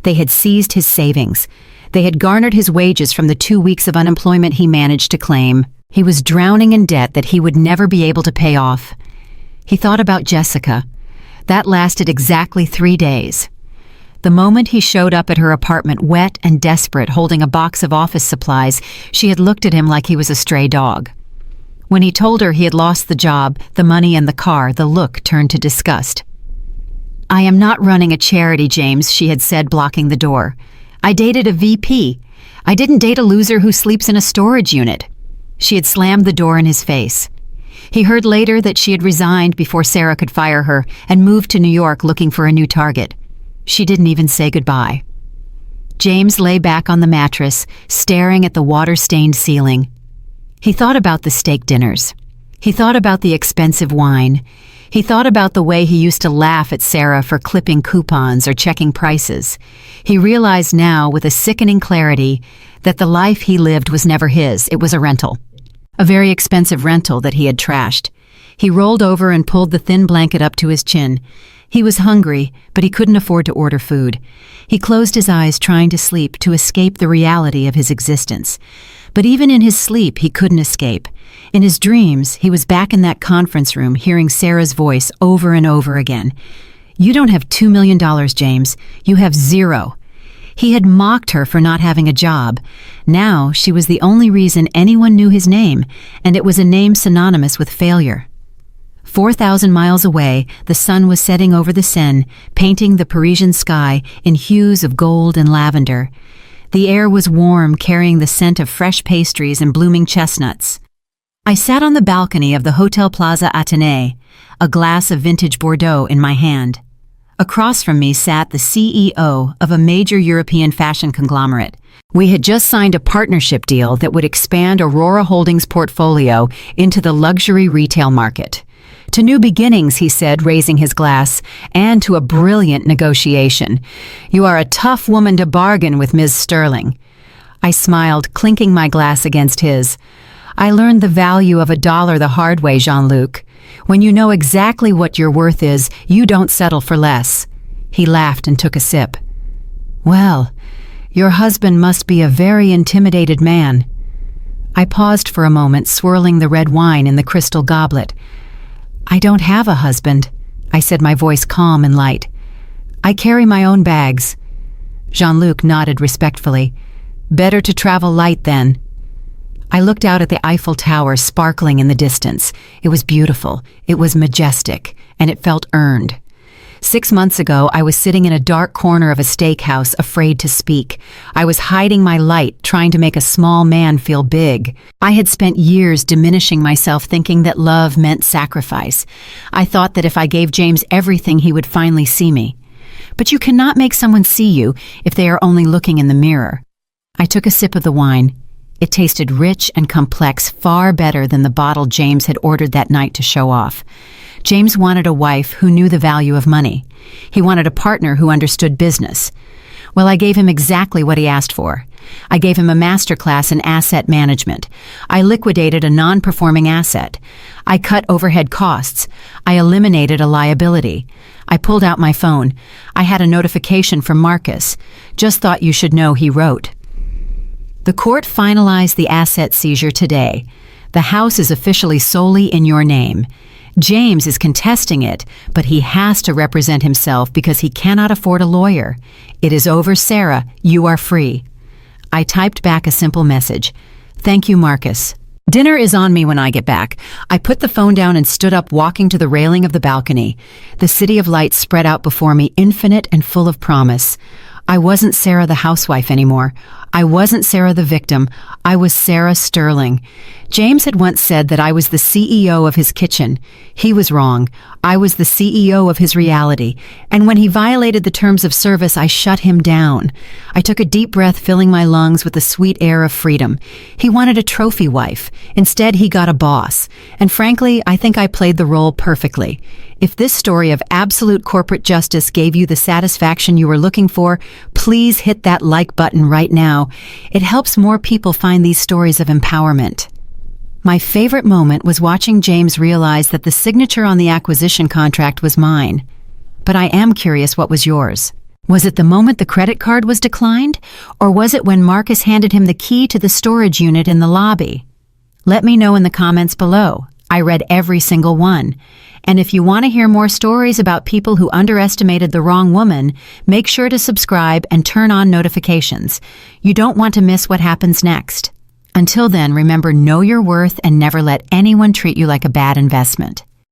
They had seized his savings. They had garnered his wages from the 2 weeks of unemployment he managed to claim. He was drowning in debt that he would never be able to pay off. He thought about Jessica. That lasted exactly 3 days. The moment he showed up at her apartment, wet and desperate, holding a box of office supplies, she had looked at him like he was a stray dog. When he told her he had lost the job, the money, and the car, the look turned to disgust. "I am not running a charity, James," she had said, blocking the door. "I dated a VP. I didn't date a loser who sleeps in a storage unit." She had slammed the door in his face. He heard later that she had resigned before Sarah could fire her and moved to New York looking for a new target. She didn't even say goodbye. James lay back on the mattress, staring at the water-stained ceiling. He thought about the steak dinners. He thought about the expensive wine. He thought about the way he used to laugh at Sarah for clipping coupons or checking prices. He realized now with a sickening clarity that the life he lived was never his, it was a rental. A very expensive rental that he had trashed. He rolled over and pulled the thin blanket up to his chin. He was hungry, but he couldn't afford to order food. He closed his eyes trying to sleep, to escape the reality of his existence. But even in his sleep, he couldn't escape. In his dreams, he was back in that conference room, hearing Sarah's voice over and over again. "You don't have $2 million, James. You have zero." He had mocked her for not having a job. Now she was the only reason anyone knew his name, and it was a name synonymous with failure. 4,000 miles away, the sun was setting over the Seine, painting the Parisian sky in hues of gold and lavender. The air was warm, carrying the scent of fresh pastries and blooming chestnuts. I sat on the balcony of the Hotel Plaza Athénée, a glass of vintage Bordeaux in my hand. Across from me sat the CEO of a major European fashion conglomerate. We had just signed a partnership deal that would expand Aurora Holdings' portfolio into the luxury retail market. "To new beginnings," he said, raising his glass, "and to a brilliant negotiation. You are a tough woman to bargain with, Ms. Sterling." I smiled, clinking my glass against his. "I learned the value of $1 the hard way, Jean-Luc. When you know exactly what your worth is, you don't settle for less." He laughed and took a sip. "Well, your husband must be a very intimidated man." I paused for a moment, swirling the red wine in the crystal goblet. "I don't have a husband," I said, my voice calm and light. "I carry my own bags." Jean-Luc nodded respectfully. "Better to travel light, then." I looked out at the Eiffel Tower sparkling in the distance. It was beautiful, it was majestic, and it felt earned. 6 months ago, I was sitting in a dark corner of a steakhouse, afraid to speak. I was hiding my light, trying to make a small man feel big. I had spent years diminishing myself, thinking that love meant sacrifice. I thought that if I gave James everything, he would finally see me. But you cannot make someone see you if they are only looking in the mirror. I took a sip of the wine. It tasted rich and complex, far better than the bottle James had ordered that night to show off. James wanted a wife who knew the value of money. He wanted a partner who understood business. Well, I gave him exactly what he asked for. I gave him a masterclass in asset management. I liquidated a non-performing asset. I cut overhead costs. I eliminated a liability. I pulled out my phone. I had a notification from Marcus. "Just thought you should know," he wrote. The court finalized the asset seizure today. The house is officially solely in your name. James is contesting it, but he has to represent himself because he cannot afford a lawyer. "It is over, Sarah. You are free." I typed back a simple message. "Thank you, Marcus. Dinner is on me when I get back." I put the phone down and stood up, walking to the railing of the balcony. The city of lights spread out before me, infinite and full of promise. I wasn't Sarah the housewife anymore. I wasn't Sarah the victim. I was Sarah Sterling. James had once said that I was the CEO of his kitchen. He was wrong. I was the CEO of his reality. And when he violated the terms of service, I shut him down. I took a deep breath, filling my lungs with the sweet air of freedom. He wanted a trophy wife. Instead, he got a boss. And frankly, I think I played the role perfectly. If this story of absolute corporate justice gave you the satisfaction you were looking for, please hit that like button right now. It helps more people find these stories of empowerment. My favorite moment was watching James realize that the signature on the acquisition contract was mine. But I am curious, what was yours? Was it the moment the credit card was declined? Or was it when Marcus handed him the key to the storage unit in the lobby? Let me know in the comments below. I read every single one. And if you want to hear more stories about people who underestimated the wrong woman, make sure to subscribe and turn on notifications. You don't want to miss what happens next. Until then, remember, know your worth and never let anyone treat you like a bad investment.